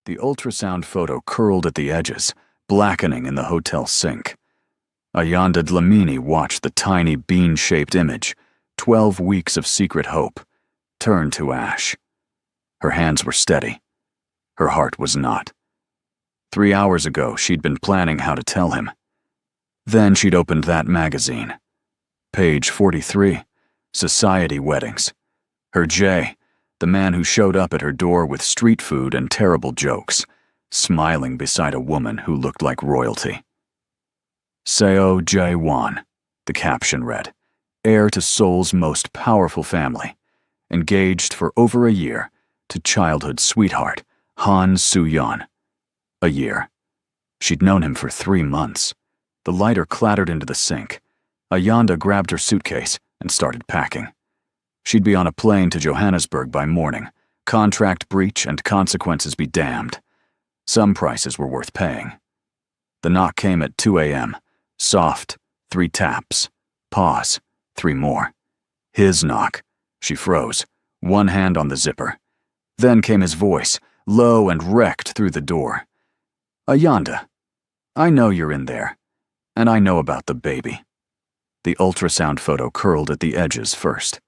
The ultrasound photo curled at the edges, blackening in the hotel sink. Ayanda Dlamini watched the tiny bean-shaped image, 12 weeks of secret hope, turn to ash. Her hands were steady. Her heart was not. 3 hours ago, she'd been planning how to tell him. Then she'd opened that magazine. Page 43, Society Weddings. Her Jay, the man who showed up at her door with street food and terrible jokes, smiling beside a woman who looked like royalty. Seo Jae-won, the caption read, heir to Seoul's most powerful family, engaged for over a year to childhood sweetheart Han Soo-yeon. A year. She'd known him for 3 months. The lighter clattered into the sink. Ayanda grabbed her suitcase and started packing. She'd be on a plane to Johannesburg by morning. Contract breach and consequences be damned. Some prices were worth paying. The knock came at 2 a.m. Soft, 3 taps. Pause, 3 more. His knock. She froze, one hand on the zipper. Then came his voice, low and wrecked through the door. Ayanda, I know you're in there, and I know about the baby. The ultrasound photo curled at the edges first.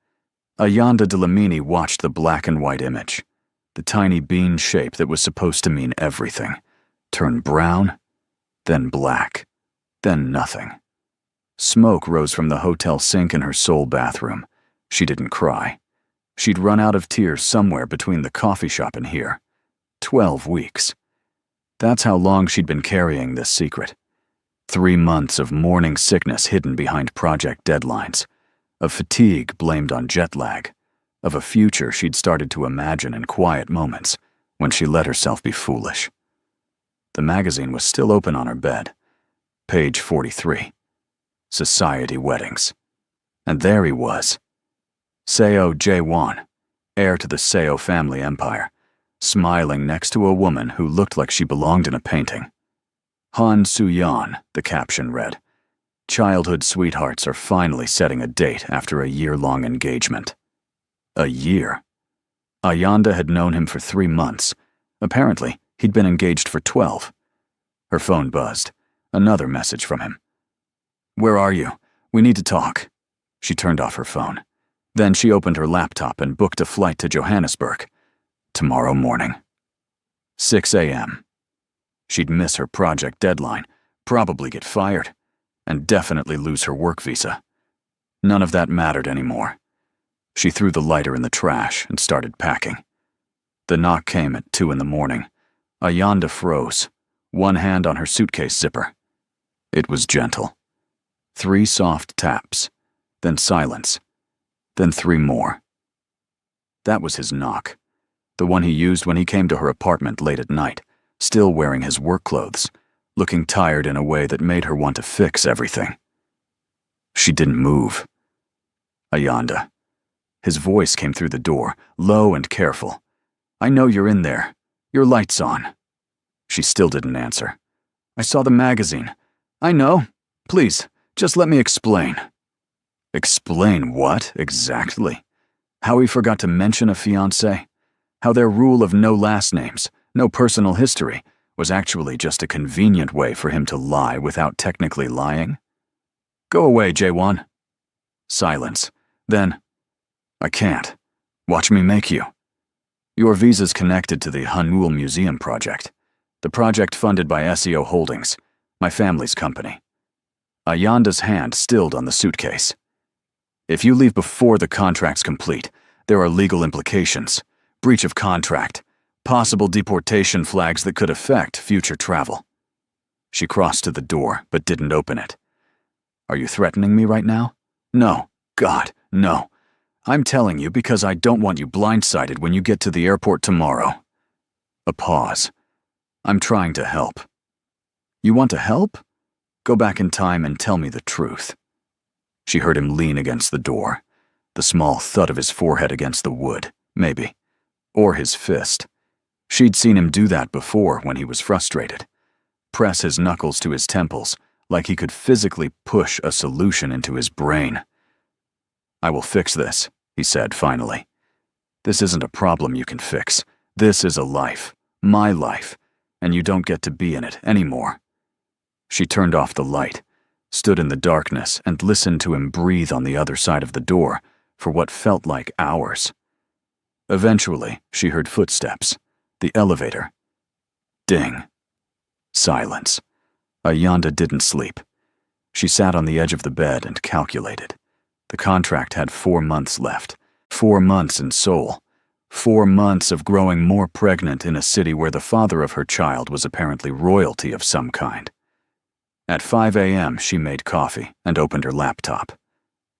Ayanda Dlamini watched the black and white image. The tiny bean shape that was supposed to mean everything. Turn brown, then black, then nothing. Smoke rose from the hotel sink in her Seoul bathroom. She didn't cry. She'd run out of tears somewhere between the coffee shop and here. 12 weeks. That's how long she'd been carrying this secret. 3 months of morning sickness hidden behind project deadlines, of fatigue blamed on jet lag, of a future she'd started to imagine in quiet moments when she let herself be foolish. The magazine was still open on her bed. Page 43. Society Weddings. And there he was. Seo Jae-won, heir to the Seo family empire, smiling next to a woman who looked like she belonged in a painting. Han Soo-yeon, the caption read. Childhood sweethearts are finally setting a date after a year-long engagement. A year. Ayanda had known him for 3 months. Apparently, he'd been engaged for 12. Her phone buzzed. Another message from him. Where are you? We need to talk. She turned off her phone. Then she opened her laptop and booked a flight to Johannesburg. Tomorrow morning. 6 a.m. She'd miss her project deadline, probably get fired, and definitely lose her work visa. None of that mattered anymore. She threw the lighter in the trash and started packing. The knock came at 2 in the morning. Ayanda froze, one hand on her suitcase zipper. It was gentle. 3 soft taps, then silence, then 3 more. That was his knock, the one he used when he came to her apartment late at night, still wearing his work clothes, looking tired in a way that made her want to fix everything. She didn't move. Ayanda. His voice came through the door, low and careful. I know you're in there. Your light's on. She still didn't answer. I saw the magazine. I know. Please, just let me explain. Explain what, exactly? How he forgot to mention a fiancé? How their rule of no last names, no personal history, was actually just a convenient way for him to lie without technically lying? Go away, Jae-won. Silence. Then, I can't. Watch me make you. Your visa's connected to the Hanul Museum project. The project funded by SEO Holdings, my family's company. Ayanda's hand stilled on the suitcase. If you leave before the contract's complete, there are legal implications. Breach of contract. Possible deportation flags that could affect future travel. She crossed to the door, but didn't open it. Are you threatening me right now? No. God, no. I'm telling you because I don't want you blindsided when you get to the airport tomorrow. A pause. I'm trying to help. You want to help? Go back in time and tell me the truth. She heard him lean against the door. The small thud of his forehead against the wood, maybe. Or his fist. She'd seen him do that before when he was frustrated. Press his knuckles to his temples, like he could physically push a solution into his brain. I will fix this, he said finally. This isn't a problem you can fix. This is a life. My life, and you don't get to be in it anymore." She turned off the light, stood in the darkness, and listened to him breathe on the other side of the door for what felt like hours. Eventually, she heard footsteps. The elevator. Ding. Silence. Ayanda didn't sleep. She sat on the edge of the bed and calculated. The contract had 4 months left. 4 months in Seoul. 4 months of growing more pregnant in a city where the father of her child was apparently royalty of some kind. At 5 a.m., she made coffee and opened her laptop.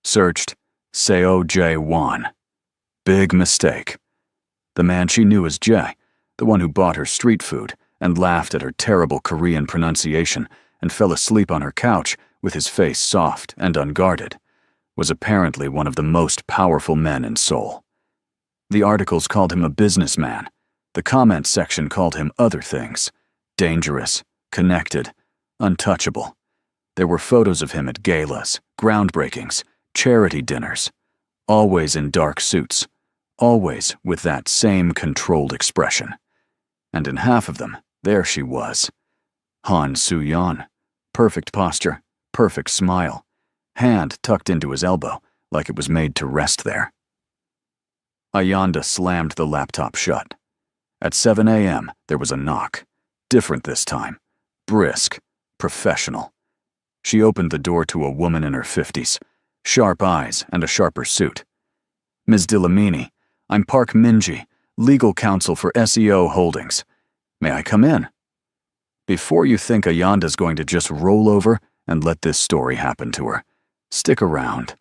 Searched Seo Jae-won. Big mistake. The man she knew as Jae, the one who bought her street food and laughed at her terrible Korean pronunciation and fell asleep on her couch with his face soft and unguarded, was apparently one of the most powerful men in Seoul. The articles called him a businessman. The comments section called him other things: dangerous, connected, untouchable. There were photos of him at galas, groundbreakings, charity dinners, always in dark suits, always with that same controlled expression. And in half of them, there she was. Han Soo-yeon. Perfect posture, perfect smile, hand tucked into his elbow like it was made to rest there. Ayanda slammed the laptop shut. At 7 a.m., there was a knock. Different this time. Brisk, professional. She opened the door to a woman in her 50s, sharp eyes and a sharper suit. "Ms. Dlamini, I'm Park Min-ji, legal counsel for SEO Holdings. May I come in?" Before you think Ayanda's going to just roll over and let this story happen to her, stick around.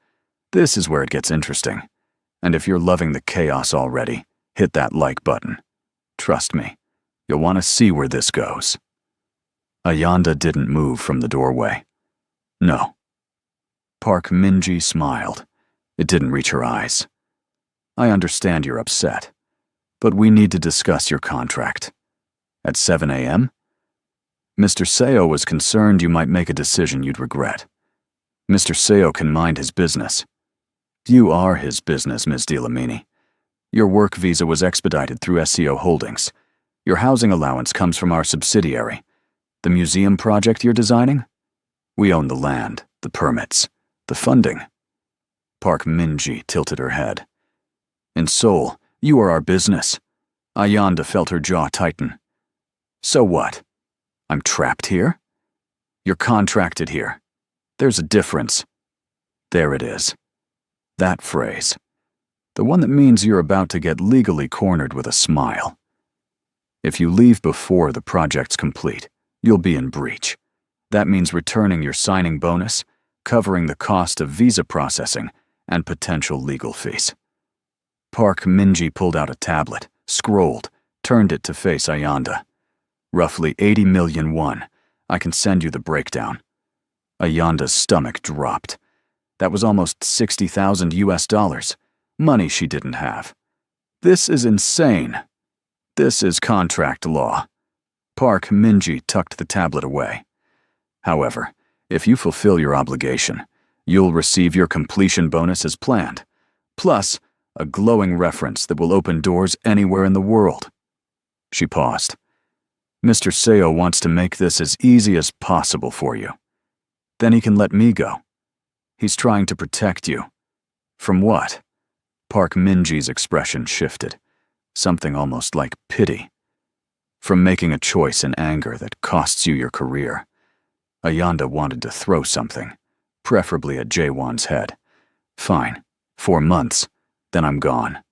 This is where it gets interesting. And if you're loving the chaos already, hit that like button. Trust me, you'll want to see where this goes. Ayanda didn't move from the doorway. No. Park Min-ji smiled. It didn't reach her eyes. "I understand you're upset, but we need to discuss your contract." At 7 a.m.? Mr. Seo was concerned you might make a decision you'd regret. Mr. Seo can mind his business. You are his business, Ms. Dlamini. Your work visa was expedited through SEO Holdings. Your housing allowance comes from our subsidiary. The museum project you're designing? We own the land, the permits, the funding. Park Min-ji tilted her head. In Seoul, you are our business. Ayanda felt her jaw tighten. So what? I'm trapped here? You're contracted here. There's a difference. There it is. That phrase. The one that means you're about to get legally cornered with a smile. If you leave before the project's complete, you'll be in breach. That means returning your signing bonus, covering the cost of visa processing, and potential legal fees. Park Min-ji pulled out a tablet, scrolled, turned it to face Ayanda. Roughly 80 million won. I can send you the breakdown. Ayanda's stomach dropped. That was almost 60,000 US dollars. Money she didn't have. This is insane. This is contract law. Park Min-ji tucked the tablet away. However, if you fulfill your obligation, you'll receive your completion bonus as planned, plus a glowing reference that will open doors anywhere in the world. She paused. Mr. Seo wants to make this as easy as possible for you. Then he can let me go. He's trying to protect you. From what? Park Min-ji's expression shifted, something almost like pity. From making a choice in anger that costs you your career. Ayanda wanted to throw something, preferably at Jae-won's head. Fine, 4 months, then I'm gone.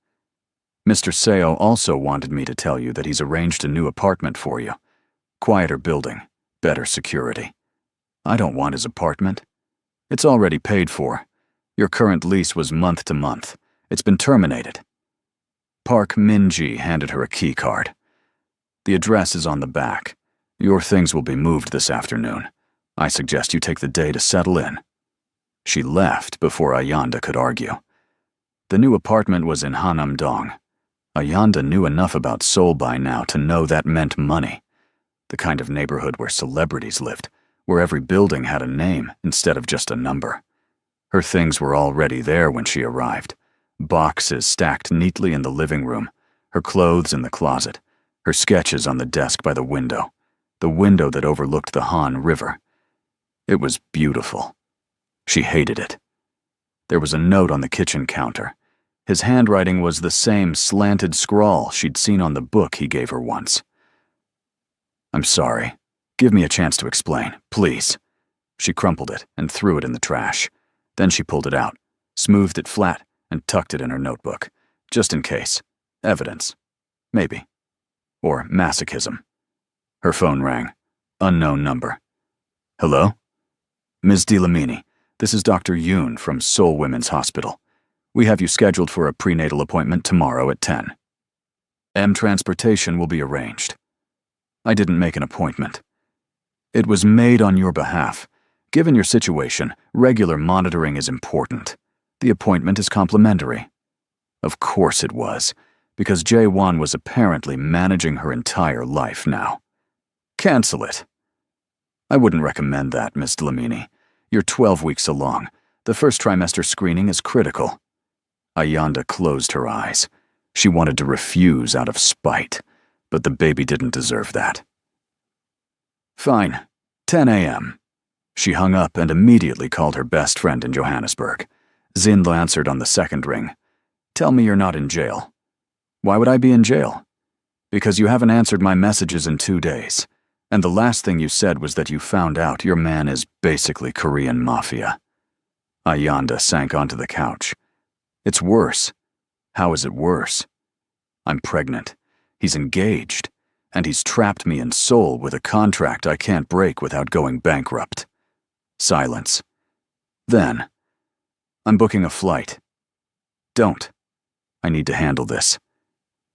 Mr. Seo also wanted me to tell you that he's arranged a new apartment for you. Quieter building, better security. I don't want his apartment. It's already paid for. Your current lease was month to month. It's been terminated. Park Min-ji handed her a key card. The address is on the back. Your things will be moved this afternoon. I suggest you take the day to settle in. She left before Ayanda could argue. The new apartment was in Hanam-dong. Ayanda knew enough about Seoul by now to know that meant money. The kind of neighborhood where celebrities lived, where every building had a name instead of just a number. Her things were already there when she arrived. Boxes stacked neatly in the living room, her clothes in the closet, Her sketches on the desk by the window that overlooked the Han River. It was beautiful. She hated it. There was a note on the kitchen counter. His handwriting was the same slanted scrawl she'd seen on the book he gave her once. "I'm sorry. Give me a chance to explain, please." She crumpled it and threw it in the trash. Then she pulled it out, smoothed it flat, and tucked it in her notebook, just in case. Evidence. Maybe. Or masochism. Her phone rang. Unknown number. "Hello? Ms. Delamini, this is Dr. Yoon from Seoul Women's Hospital. We have you scheduled for a prenatal appointment tomorrow at 10. Transportation will be arranged. I didn't make an appointment. It was made on your behalf. Given your situation, regular monitoring is important. The appointment is complimentary." Of course it was, because Jae-won was apparently managing her entire life now. "Cancel it." "I wouldn't recommend that, Miss Delamini. You're 12 weeks along. The first trimester screening is critical." Ayanda closed her eyes. She wanted to refuse out of spite, but the baby didn't deserve that. "Fine. 10 a.m. She hung up and immediately called her best friend in Johannesburg. Zindla answered on the second ring. "Tell me you're not in jail." "Why would I be in jail?" "Because you haven't answered my messages in 2 days. And the last thing you said was that you found out your man is basically Korean Mafia." Ayanda sank onto the couch. "It's worse." "How is it worse?" "I'm pregnant. He's engaged. And he's trapped me in Seoul with a contract I can't break without going bankrupt." Silence. Then, "I'm booking a flight." "Don't. I need to handle this.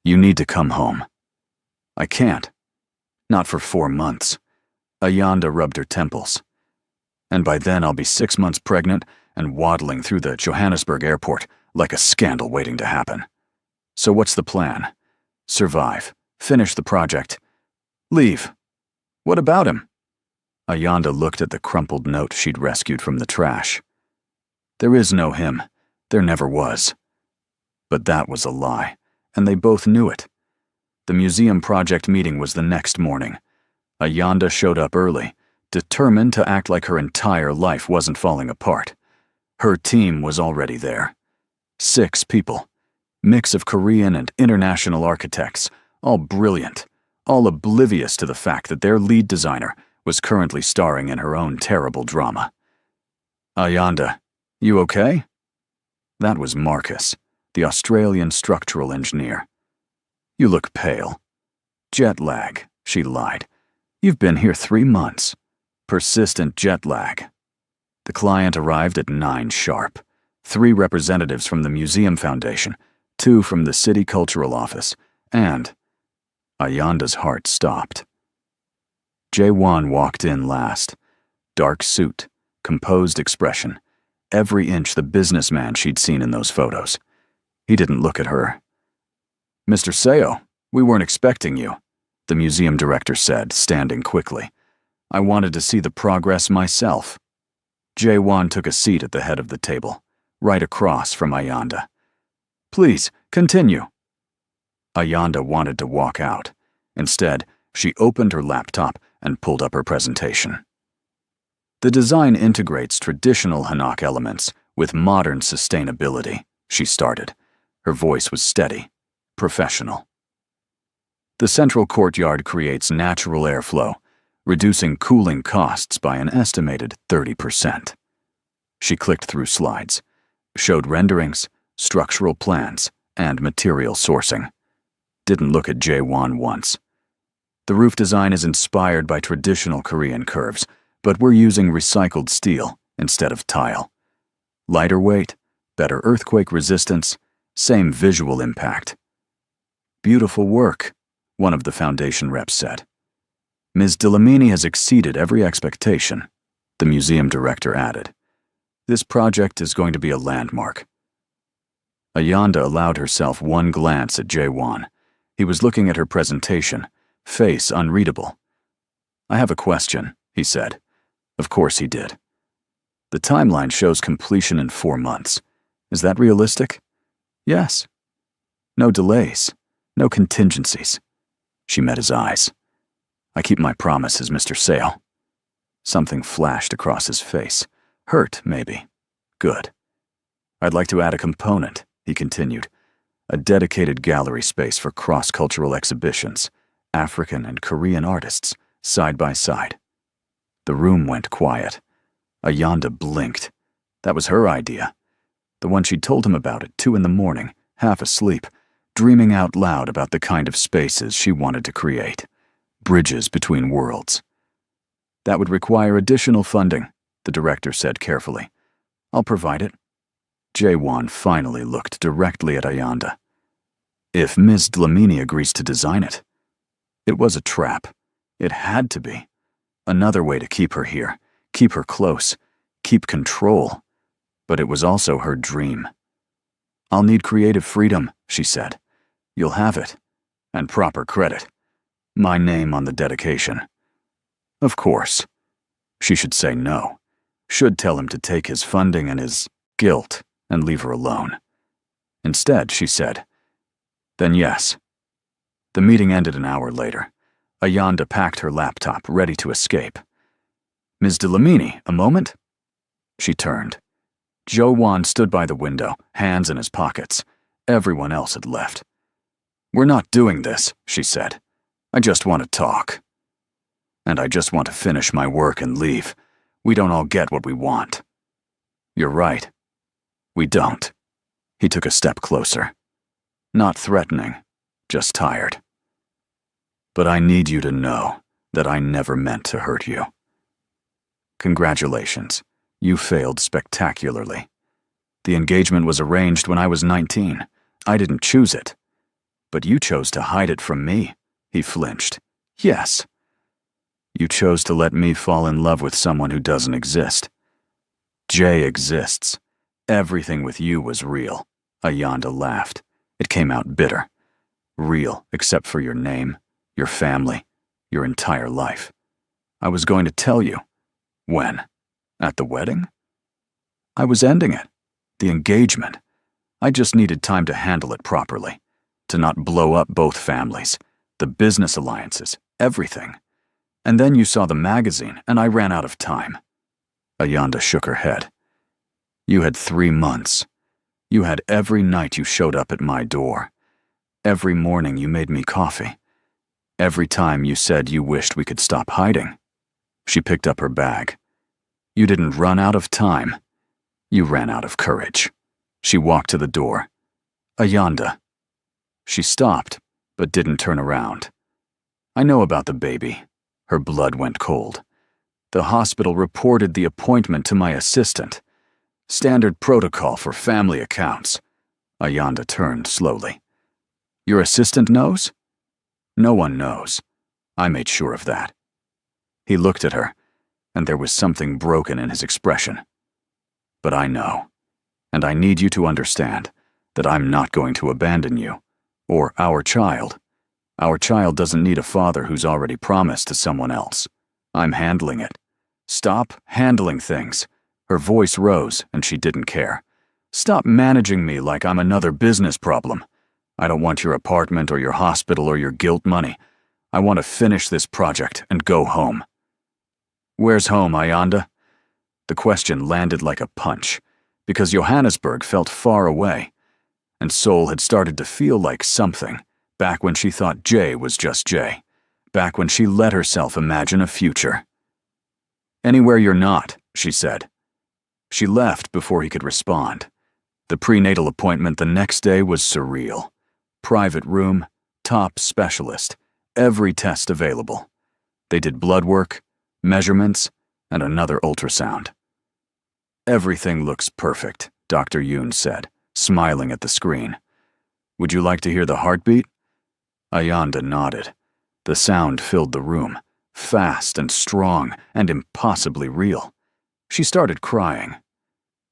You need to come home." "I can't. Not for 4 months." Ayanda rubbed her temples. "And by then I'll be 6 months pregnant and waddling through the Johannesburg airport like a scandal waiting to happen. So what's the plan? Survive. Finish the project. Leave. What about him?" Ayanda looked at the crumpled note she'd rescued from the trash. "There is no him. There never was." But that was a lie, and they both knew it. The museum project meeting was the next morning. Ayanda showed up early, determined to act like her entire life wasn't falling apart. Her team was already there. 6 people. Mix of Korean and international architects, all brilliant, all oblivious to the fact that their lead designer was currently starring in her own terrible drama. "Ayanda, you okay?" That was Marcus, the Australian structural engineer. "You look pale." "Jet lag," she lied. "You've been here 3 months. Persistent jet lag." The client arrived at 9 sharp. 3 representatives from the Museum Foundation, 2 from the City Cultural Office, and Ayanda's heart stopped. Jae-won walked in last. Dark suit, composed expression, every inch the businessman she'd seen in those photos. He didn't look at her. "Mr. Seo, we weren't expecting you," the museum director said, standing quickly. "I wanted to see the progress myself." Jae-won took a seat at the head of the table, right across from Ayanda. "Please, continue." Ayanda wanted to walk out. Instead, she opened her laptop and pulled up her presentation. "The design integrates traditional Hanok elements with modern sustainability," she started. Her voice was steady, professional. "The central courtyard creates natural airflow, reducing cooling costs by an estimated 30%. She clicked through slides, showed renderings, structural plans, and material sourcing. Didn't look at Jae-won once. "The roof design is inspired by traditional Korean curves, but we're using recycled steel instead of tile. Lighter weight, better earthquake resistance, same visual impact." "Beautiful work," one of the foundation reps said. "Ms. Delamini has exceeded every expectation," the museum director added. "This project is going to be a landmark." Ayanda allowed herself one glance at Jae-won. He was looking at her presentation, face unreadable. "I have a question," he said. Of course he did. "The timeline shows completion in 4 months. Is that realistic?" "Yes." "No delays, no contingencies." She met his eyes. I keep my promises, Mr. Sale. Something flashed across his face. Hurt, maybe. Good. I'd like to add a component, he continued. A dedicated gallery space for cross-cultural exhibitions, African and Korean artists, side by side. The room went quiet. Ayanda blinked. That was her idea. The one she'd told him about at 2 a.m, half asleep, dreaming out loud about the kind of spaces she wanted to create. Bridges between worlds. That would require additional funding, the director said carefully. I'll provide it. Jaewon finally looked directly at Ayanda. If Ms. Dlamini agrees to design it. It was a trap. It had to be. Another way to keep her here, keep her close, keep control. But it was also her dream. I'll need creative freedom, she said. You'll have it. And proper credit. My name on the dedication. Of course. She should say no. Should tell him to take his funding and his guilt and leave her alone. Instead, she said, then yes. The meeting ended an hour later. Ayanda packed her laptop, ready to escape. Ms. Dlamini, a moment? She turned. Jaewon stood by the window, hands in his pockets. Everyone else had left. We're not doing this, she said. I just want to talk. And I just want to finish my work and leave. We don't all get what we want. You're right. We don't. He took a step closer. Not threatening, just tired. But I need you to know that I never meant to hurt you. Congratulations. You failed spectacularly. The engagement was arranged when I was 19. I didn't choose it. But you chose to hide it from me. He flinched. Yes. You chose to let me fall in love with someone who doesn't exist. Jay exists. Everything with you was real. Ayanda laughed. It came out bitter. Real, except for your name, your family, your entire life. I was going to tell you. When? At the wedding? I was ending it. The engagement. I just needed time to handle it properly. To not blow up both families, the business alliances, everything. And then you saw the magazine, and I ran out of time. Ayanda shook her head. You had 3 months. You had every night you showed up at my door. Every morning you made me coffee. Every time you said you wished we could stop hiding. She picked up her bag. You didn't run out of time. You ran out of courage. She walked to the door. Ayanda. She stopped, but didn't turn around. I know about the baby. Her blood went cold. The hospital reported the appointment to my assistant. Standard protocol for family accounts. Ayanda turned slowly. Your assistant knows? No one knows. I made sure of that. He looked at her, and there was something broken in his expression. But I know, and I need you to understand that I'm not going to abandon you, or our child. Our child doesn't need a father who's already promised to someone else. I'm handling it. Stop handling things. Her voice rose, and she didn't care. Stop managing me like I'm another business problem. I don't want your apartment or your hospital or your guilt money. I want to finish this project and go home. Where's home, Ayanda? The question landed like a punch, because Johannesburg felt far away, and Seoul had started to feel like something, back when she thought Jay was just Jay, back when she let herself imagine a future. Anywhere you're not, she said. She left before he could respond. The prenatal appointment the next day was surreal. Private room, top specialist, every test available. They did blood work, measurements, and another ultrasound. Everything looks perfect, Dr. Yoon said, smiling at the screen. Would you like to hear the heartbeat? Ayanda nodded. The sound filled the room, fast and strong and impossibly real. She started crying.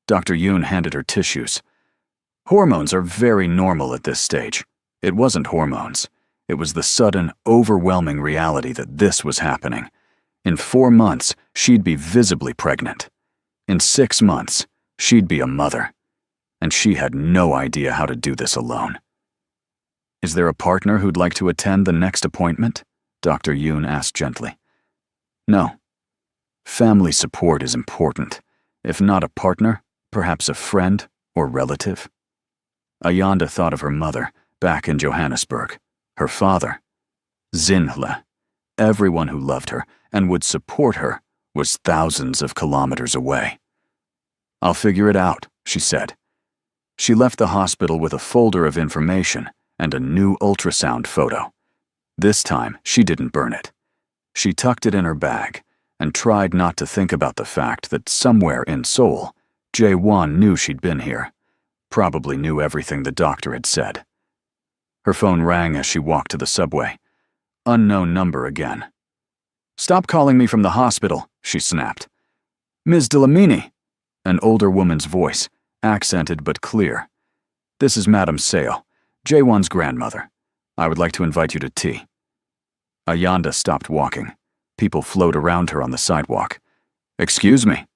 Dr. Yoon handed her tissues. Hormones are very normal at this stage. It wasn't hormones. It was the sudden, overwhelming reality that this was happening. In 4 months, she'd be visibly pregnant. In 6 months, she'd be a mother. And she had no idea how to do this alone. Is there a partner who'd like to attend the next appointment? Dr. Yoon asked gently. No. Family support is important. If not a partner, perhaps a friend or relative. Ayanda thought of her mother, back in Johannesburg. Her father. Zinhle. Everyone who loved her and would support her was thousands of kilometers away. I'll figure it out, she said. She left the hospital with a folder of information and a new ultrasound photo. This time, she didn't burn it. She tucked it in her bag and tried not to think about the fact that somewhere in Seoul, Jae-won knew she'd been here, probably knew everything the doctor had said. Her phone rang as she walked to the subway. Unknown number again. Stop calling me from the hospital, she snapped. Ms. Dlamini, an older woman's voice, accented but clear. This is Madame Seo, Jae-won's grandmother. I would like to invite you to tea. Ayanda stopped walking. People flowed around her on the sidewalk. Excuse me.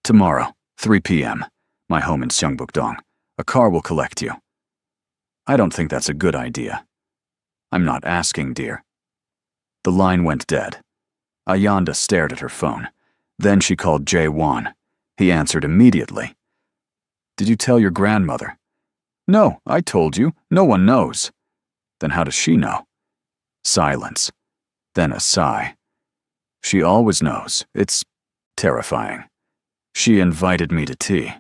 Tomorrow, 3 p.m., my home in Seongbuk-dong. A car will collect you. I don't think that's a good idea. I'm not asking, dear. The line went dead. Ayanda stared at her phone. Then she called Jae-won. He answered immediately. Did you tell your grandmother? No, I told you. No one knows. Then how does she know? Silence. Then a sigh. She always knows. It's terrifying. She invited me to tea.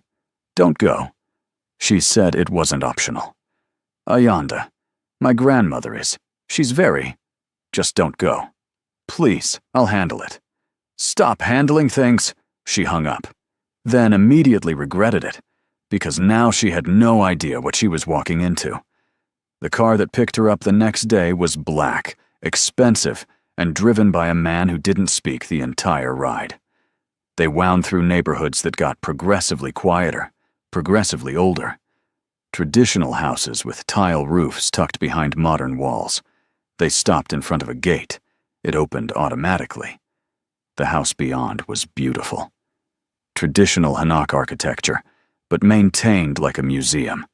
Don't go. She said it wasn't optional. Ayanda, my grandmother is. She's very. Just don't go. Please, I'll handle it. Stop handling things, she hung up. Then immediately regretted it, because now she had no idea what she was walking into. The car that picked her up the next day was black, expensive, and driven by a man who didn't speak the entire ride. They wound through neighborhoods that got progressively quieter, progressively older. Traditional houses with tile roofs tucked behind modern walls. They stopped in front of a gate. It opened automatically. The house beyond was beautiful. Traditional Hanok architecture, but maintained like a museum.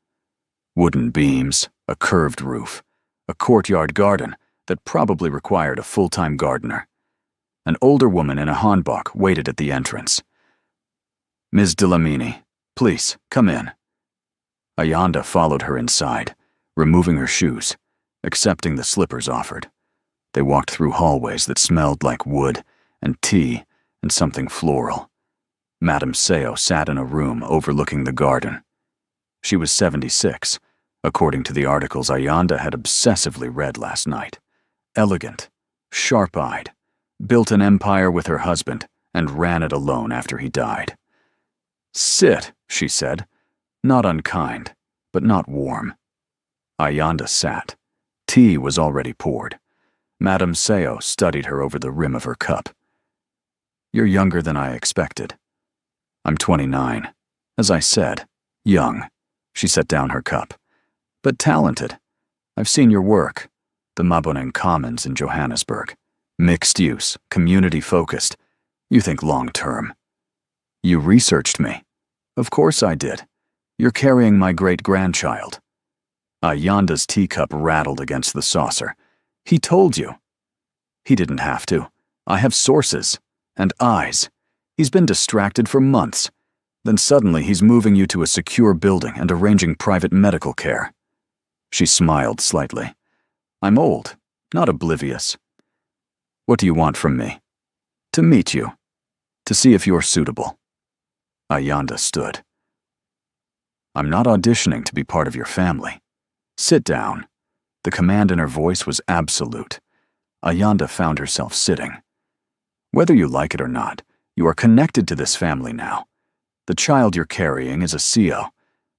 Wooden beams, a curved roof, a courtyard garden that probably required a full-time gardener. An older woman in a hanbok waited at the entrance. Ms. Dlamini, please, come in. Ayanda followed her inside, removing her shoes, accepting the slippers offered. They walked through hallways that smelled like wood and tea and something floral. Madame Seo sat in a room overlooking the garden. She was 76, according to the articles Ayanda had obsessively read last night. Elegant, sharp-eyed, built an empire with her husband and ran it alone after he died. Sit, she said, not unkind, but not warm. Ayanda sat. Tea was already poured. Madame Seo studied her over the rim of her cup. You're younger than I expected. I'm 29. As I said, young. She set down her cup. But talented. I've seen your work. The Maboneng Commons in Johannesburg. Mixed use, community-focused. You think long-term. You researched me. Of course I did. You're carrying my great-grandchild. Ayanda's teacup rattled against the saucer. He told you. He didn't have to. I have sources. And eyes. He's been distracted for months. Then suddenly he's moving you to a secure building and arranging private medical care. She smiled slightly. I'm old, not oblivious. What do you want from me? To meet you. To see if you're suitable. Ayanda stood. I'm not auditioning to be part of your family. Sit down. The command in her voice was absolute. Ayanda found herself sitting. Whether you like it or not, you are connected to this family now. The child you're carrying is a CO.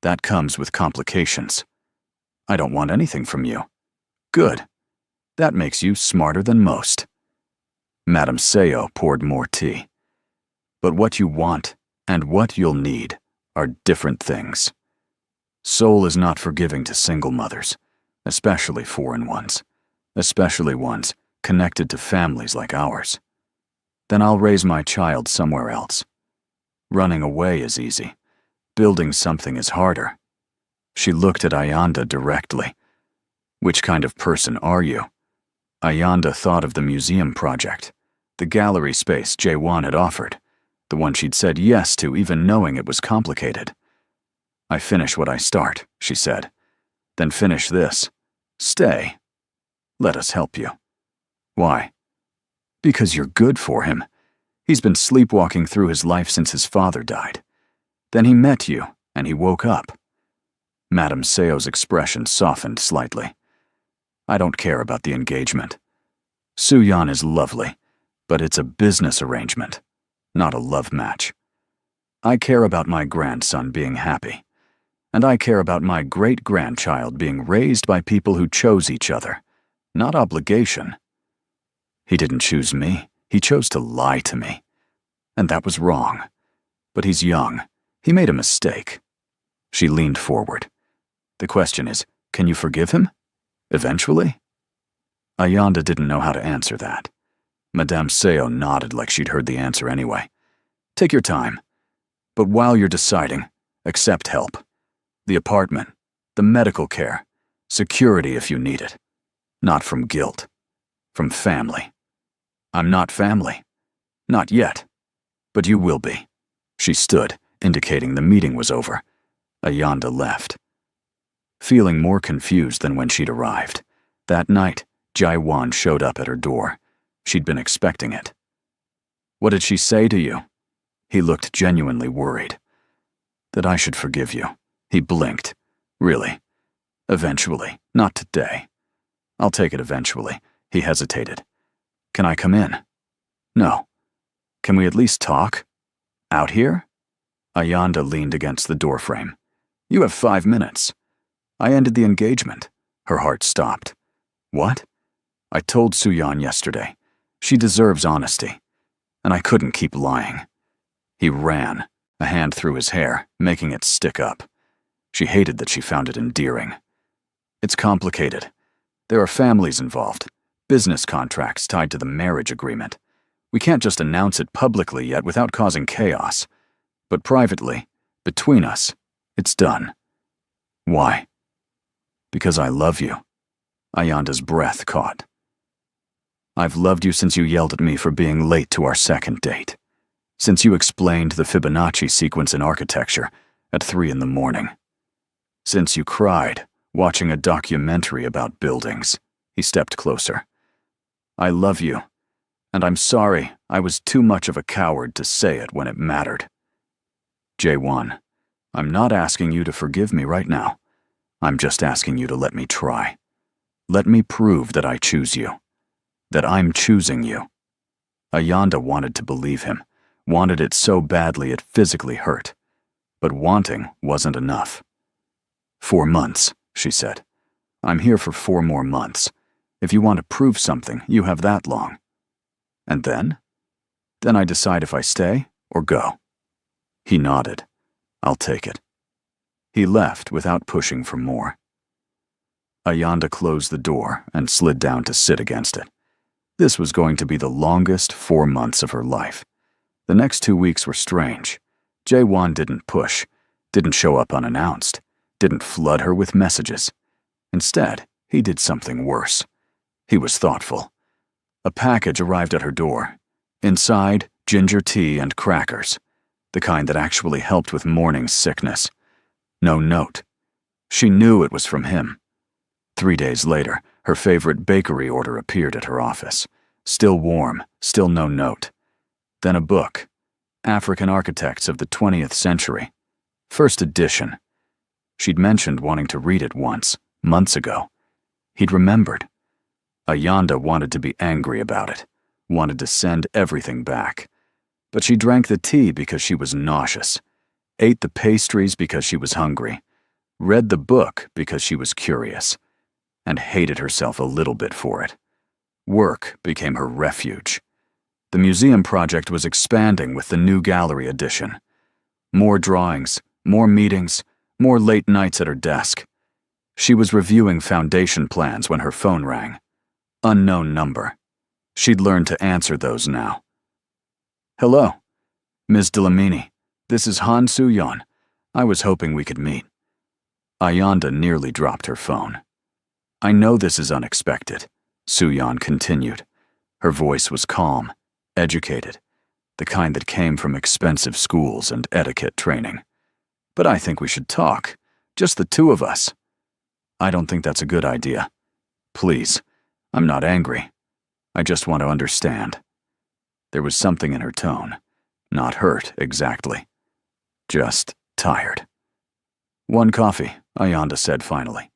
That comes with complications. I don't want anything from you. Good. That makes you smarter than most. Madame Seo poured more tea. But what you want and what you'll need are different things. Seoul is not forgiving to single mothers, especially foreign ones, especially ones connected to families like ours. Then I'll raise my child somewhere else. Running away is easy. Building something is harder. She looked at Ayanda directly. Which kind of person are you? Ayanda thought of the museum project, the gallery space Jae-won had offered, the one she'd said yes to even knowing it was complicated. I finish what I start, she said. Then finish this. Stay. Let us help you. Why? Because you're good for him. He's been sleepwalking through his life since his father died. Then he met you, and he woke up. Madame Seo's expression softened slightly. I don't care about the engagement. Soo-yeon is lovely, but it's a business arrangement, not a love match. I care about my grandson being happy, and I care about my great-grandchild being raised by people who chose each other, not obligation. He didn't choose me. He chose to lie to me. And that was wrong. But he's young. He made a mistake. She leaned forward. The question is, can you forgive him? Eventually? Ayanda didn't know how to answer that. Madame Seo nodded like she'd heard the answer anyway. Take your time. But while you're deciding, accept help. The apartment, the medical care, security if you need it. Not from guilt. From family. I'm not family. Not yet. But you will be. She stood, indicating the meeting was over. Ayanda left. Feeling more confused than when she'd arrived. That night, Jae-won showed up at her door. She'd been expecting it. What did she say to you? He looked genuinely worried. That I should forgive you. He blinked. Really? Eventually, not today. I'll take it eventually. He hesitated. Can I come in? No. Can we at least talk? Out here? Ayanda leaned against the doorframe. You have 5 minutes. I ended the engagement. Her heart stopped. What? I told Soo-yeon yesterday. She deserves honesty. And I couldn't keep lying. He ran, a hand through his hair, making it stick up. She hated that she found it endearing. It's complicated. There are families involved, business contracts tied to the marriage agreement. We can't just announce it publicly yet without causing chaos. But privately, between us, it's done. Why? Because I love you. Ayanda's breath caught. I've loved you since you yelled at me for being late to our second date. Since you explained the Fibonacci sequence in architecture at 3 in the morning. Since you cried, watching a documentary about buildings. He stepped closer. I love you, and I'm sorry I was too much of a coward to say it when it mattered. Jae-won, I'm not asking you to forgive me right now. I'm just asking you to let me try. Let me prove that I choose you. That I'm choosing you. Ayanda wanted to believe him, wanted it so badly it physically hurt. But wanting wasn't enough. 4 months, she said. I'm here for 4 more months. If you want to prove something, you have that long. And then? Then I decide if I stay or go. He nodded. I'll take it. He left without pushing for more. Ayanda closed the door and slid down to sit against it. This was going to be the longest 4 months of her life. The next 2 weeks were strange. Jae-won didn't push, didn't show up unannounced, didn't flood her with messages. Instead, he did something worse. He was thoughtful. A package arrived at her door. Inside, ginger tea and crackers, the kind that actually helped with morning sickness. No note. She knew it was from him. 3 days later, her favorite bakery order appeared at her office. Still warm, still no note. Then a book. African Architects of the 20th Century. First edition. She'd mentioned wanting to read it once, months ago. He'd remembered. Ayanda wanted to be angry about it, wanted to send everything back. But she drank the tea because she was nauseous, ate the pastries because she was hungry, read the book because she was curious, and hated herself a little bit for it. Work became her refuge. The museum project was expanding with the new gallery addition. More drawings, more meetings, more late nights at her desk. She was reviewing foundation plans when her phone rang. Unknown number. She'd learned to answer those now. Hello, Ms. Dlamini. This is Han Soo-yeon. I was hoping we could meet. Ayanda nearly dropped her phone. I know this is unexpected, Soo-yeon continued. Her voice was calm, educated, the kind that came from expensive schools and etiquette training. But I think we should talk, just the two of us. I don't think that's a good idea. Please, I'm not angry. I just want to understand. There was something in her tone, not hurt exactly, just tired. One coffee, Ayanda said finally.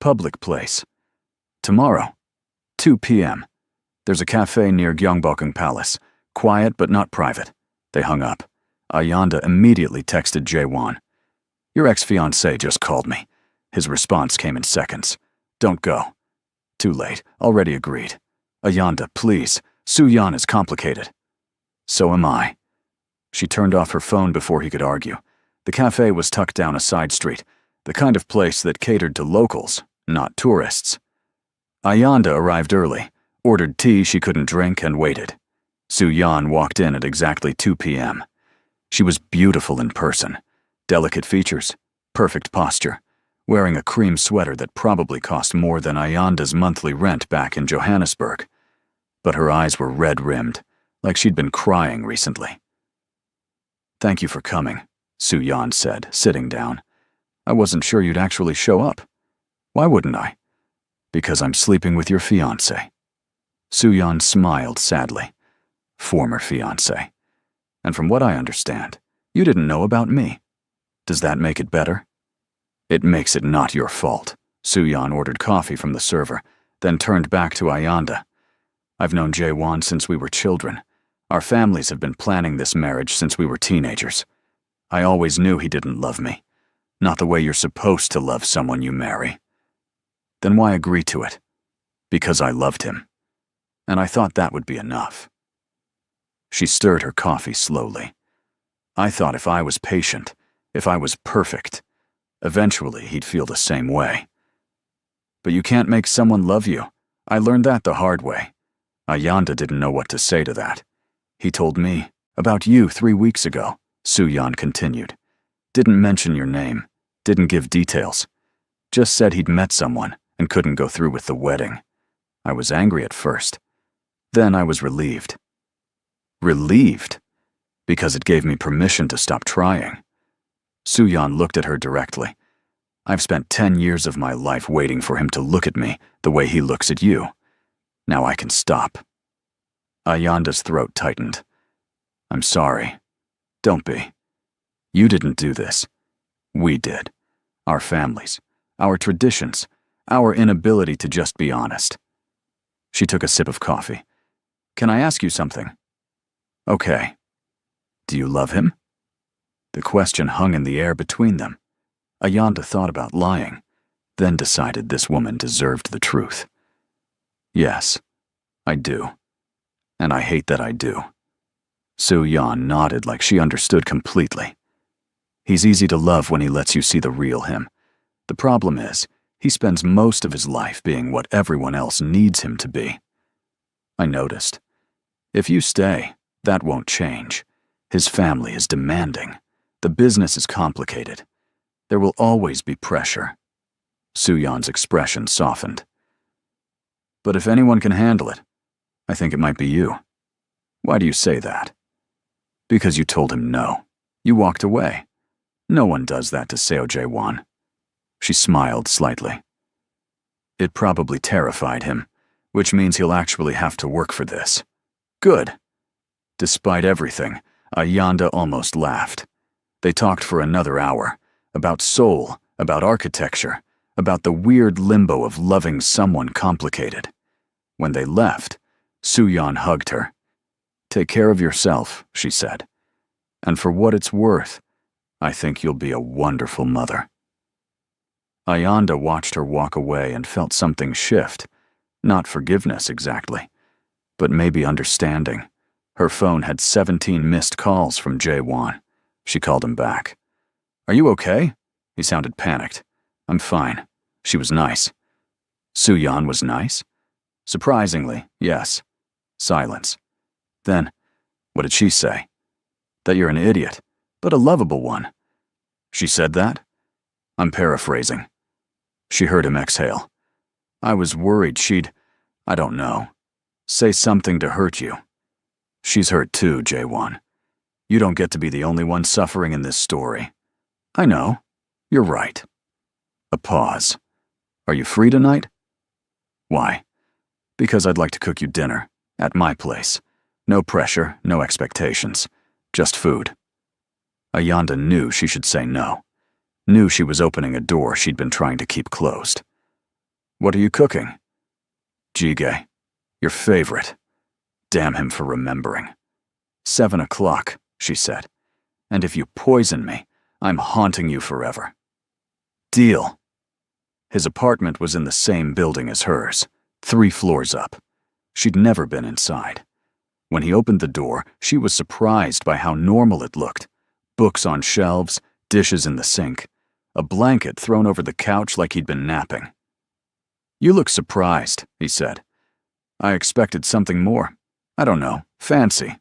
Public place. Tomorrow, 2 p.m. There's a cafe near Gyeongbokgung Palace. Quiet but not private. They hung up. Ayanda immediately texted Jae-won. Your ex-fiancé just called me. His response came in seconds. Don't go. Too late. Already agreed. Ayanda, please. Soo-yeon is complicated. So am I. She turned off her phone before he could argue. The cafe was tucked down a side street, the kind of place that catered to locals, not tourists. Ayanda arrived early, ordered tea she couldn't drink, and waited. Soo-yeon walked in at exactly 2 p.m. She was beautiful in person, delicate features, perfect posture, wearing a cream sweater that probably cost more than Ayanda's monthly rent back in Johannesburg. But her eyes were red-rimmed, like she'd been crying recently. Thank you for coming, Soo-yeon said, sitting down. I wasn't sure you'd actually show up. Why wouldn't I? Because I'm sleeping with your fiancé. Soo-yeon smiled sadly. Former fiancé. And from what I understand, you didn't know about me. Does that make it better? It makes it not your fault. Soo-yeon ordered coffee from the server, then turned back to Ayanda. I've known Jae-won since we were children. Our families have been planning this marriage since we were teenagers. I always knew he didn't love me. Not the way you're supposed to love someone you marry. Then why agree to it? Because I loved him. And I thought that would be enough. She stirred her coffee slowly. I thought if I was patient, if I was perfect, eventually he'd feel the same way. But you can't make someone love you. I learned that the hard way. Ayanda didn't know what to say to that. He told me about you 3 weeks ago, Soo-yeon continued. Didn't mention your name, didn't give details. Just said he'd met someone and couldn't go through with the wedding. I was angry at first. Then I was relieved. Relieved? Because it gave me permission to stop trying. Soo-yeon looked at her directly. I've spent 10 years of my life waiting for him to look at me the way he looks at you. Now I can stop. Ayanda's throat tightened. I'm sorry. Don't be. You didn't do this. We did. Our families, our traditions, our inability to just be honest. She took a sip of coffee. Can I ask you something? Okay. Do you love him? The question hung in the air between them. Ayanda thought about lying, then decided this woman deserved the truth. Yes, I do. And I hate that I do. Soo-yeon nodded like she understood completely. He's easy to love when he lets you see the real him. The problem is, he spends most of his life being what everyone else needs him to be. I noticed. If you stay, that won't change. His family is demanding. The business is complicated. There will always be pressure. Soo-yeon's expression softened. But if anyone can handle it, I think it might be you. Why do you say that? Because you told him no. You walked away. No one does that to Seo Jae-won. She smiled slightly. It probably terrified him, which means he'll actually have to work for this. Good. Despite everything, Ayanda almost laughed. They talked for another hour, about soul, about architecture, about the weird limbo of loving someone complicated. When they left, Soo-yeon hugged her. Take care of yourself, she said. And for what it's worth, I think you'll be a wonderful mother. Ayanda watched her walk away and felt something shift. Not forgiveness exactly, but maybe understanding. Her phone had 17 missed calls from Jae-won. She called him back. Are you okay? He sounded panicked. I'm fine. She was nice. Soo-yeon was nice? Surprisingly, yes. Silence. Then, what did she say? That you're an idiot, but a lovable one. She said that? I'm paraphrasing. She heard him exhale. I was worried she'd, I don't know, say something to hurt you. She's hurt too, J1. You don't get to be the only one suffering in this story. I know. You're right. A pause. Are you free tonight? Why? Because I'd like to cook you dinner. At my place. No pressure, no expectations. Just food. Ayanda knew she should say no. Knew she was opening a door she'd been trying to keep closed. What are you cooking? Jjigae. Your favorite. Damn him for remembering. 7 o'clock, she said. And if you poison me, I'm haunting you forever. Deal. His apartment was in the same building as hers, 3 floors up. She'd never been inside. When he opened the door, she was surprised by how normal it looked. Books on shelves, dishes in the sink, a blanket thrown over the couch like he'd been napping. You look surprised, he said. I expected something more. I don't know, fancy.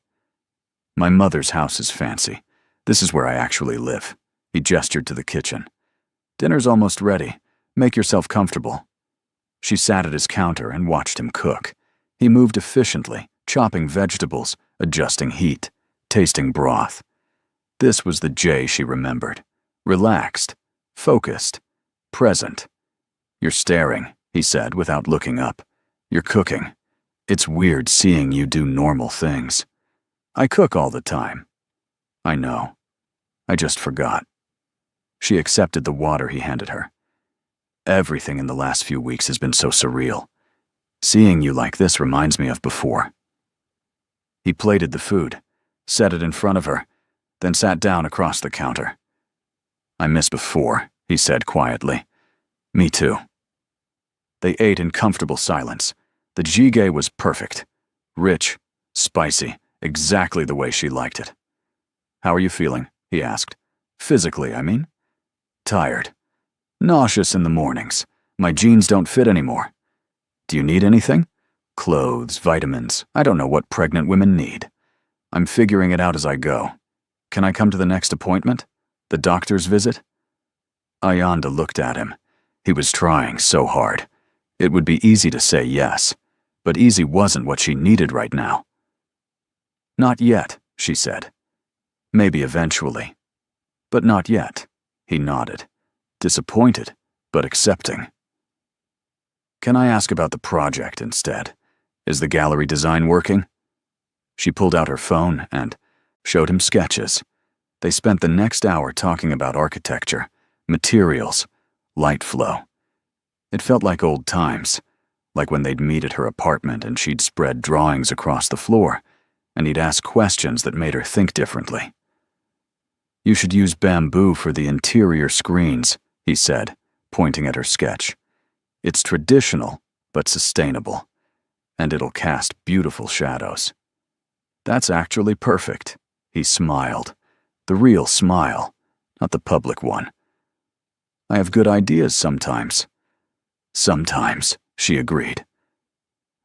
My mother's house is fancy. This is where I actually live. He gestured to the kitchen. Dinner's almost ready. Make yourself comfortable. She sat at his counter and watched him cook. He moved efficiently, chopping vegetables, adjusting heat, tasting broth. This was the Jay she remembered. Relaxed, focused, present. You're staring, he said without looking up. You're cooking. It's weird seeing you do normal things. I cook all the time. I know. I just forgot. She accepted the water he handed her. Everything in the last few weeks has been so surreal. Seeing you like this reminds me of before. He plated the food, set it in front of her, then sat down across the counter. I miss before, he said quietly. Me too. They ate in comfortable silence. The jjigae was perfect. Rich, spicy, exactly the way she liked it. How are you feeling? He asked. Physically, I mean. Tired. Nauseous in the mornings. My jeans don't fit anymore. Do you need anything? Clothes, vitamins. I don't know what pregnant women need. I'm figuring it out as I go. Can I come to the next appointment? The doctor's visit? Ayanda looked at him. He was trying so hard. It would be easy to say yes, but easy wasn't what she needed right now. Not yet, she said. Maybe eventually. But not yet, he nodded. Disappointed, but accepting. Can I ask about the project instead? Is the gallery design working? She pulled out her phone and showed him sketches. They spent the next hour talking about architecture, materials, light flow. It felt like old times, like when they'd meet at her apartment and she'd spread drawings across the floor, and he'd ask questions that made her think differently. You should use bamboo for the interior screens, he said, pointing at her sketch. It's traditional, but sustainable, and it'll cast beautiful shadows. That's actually perfect, he smiled. The real smile, not the public one. I have good ideas sometimes. Sometimes, she agreed.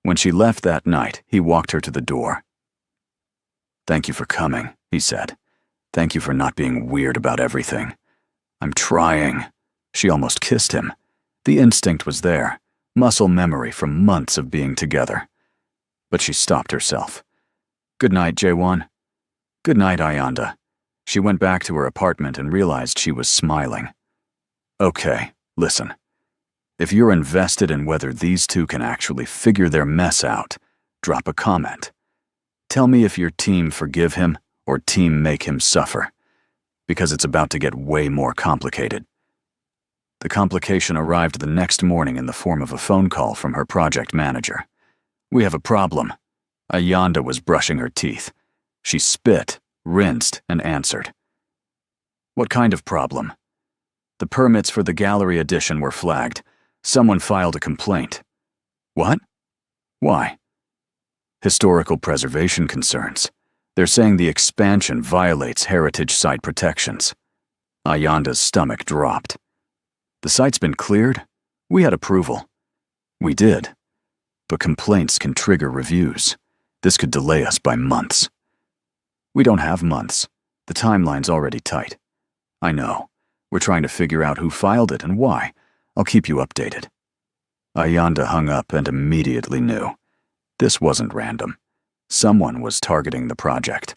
When she left that night, he walked her to the door. Thank you for coming, he said. Thank you for not being weird about everything. I'm trying. She almost kissed him. The instinct was there, muscle memory from months of being together. But she stopped herself. Good night, J1. Good night, Ayanda. She went back to her apartment and realized she was smiling. Okay, listen. If you're invested in whether these two can actually figure their mess out, drop a comment. Tell me if your team forgive him or team make him suffer, because it's about to get way more complicated. The complication arrived the next morning in the form of a phone call from her project manager. We have a problem. Ayanda was brushing her teeth. She spit, rinsed, and answered. What kind of problem? The permits for the gallery addition were flagged. Someone filed a complaint. What? Why? Historical preservation concerns. They're saying the expansion violates heritage site protections. Ayanda's stomach dropped. The site's been cleared? We had approval. We did. But complaints can trigger reviews. This could delay us by months. We don't have months. The timeline's already tight. I know. We're trying to figure out who filed it and why. I'll keep you updated. Ayanda hung up and immediately knew. This wasn't random. Someone was targeting the project,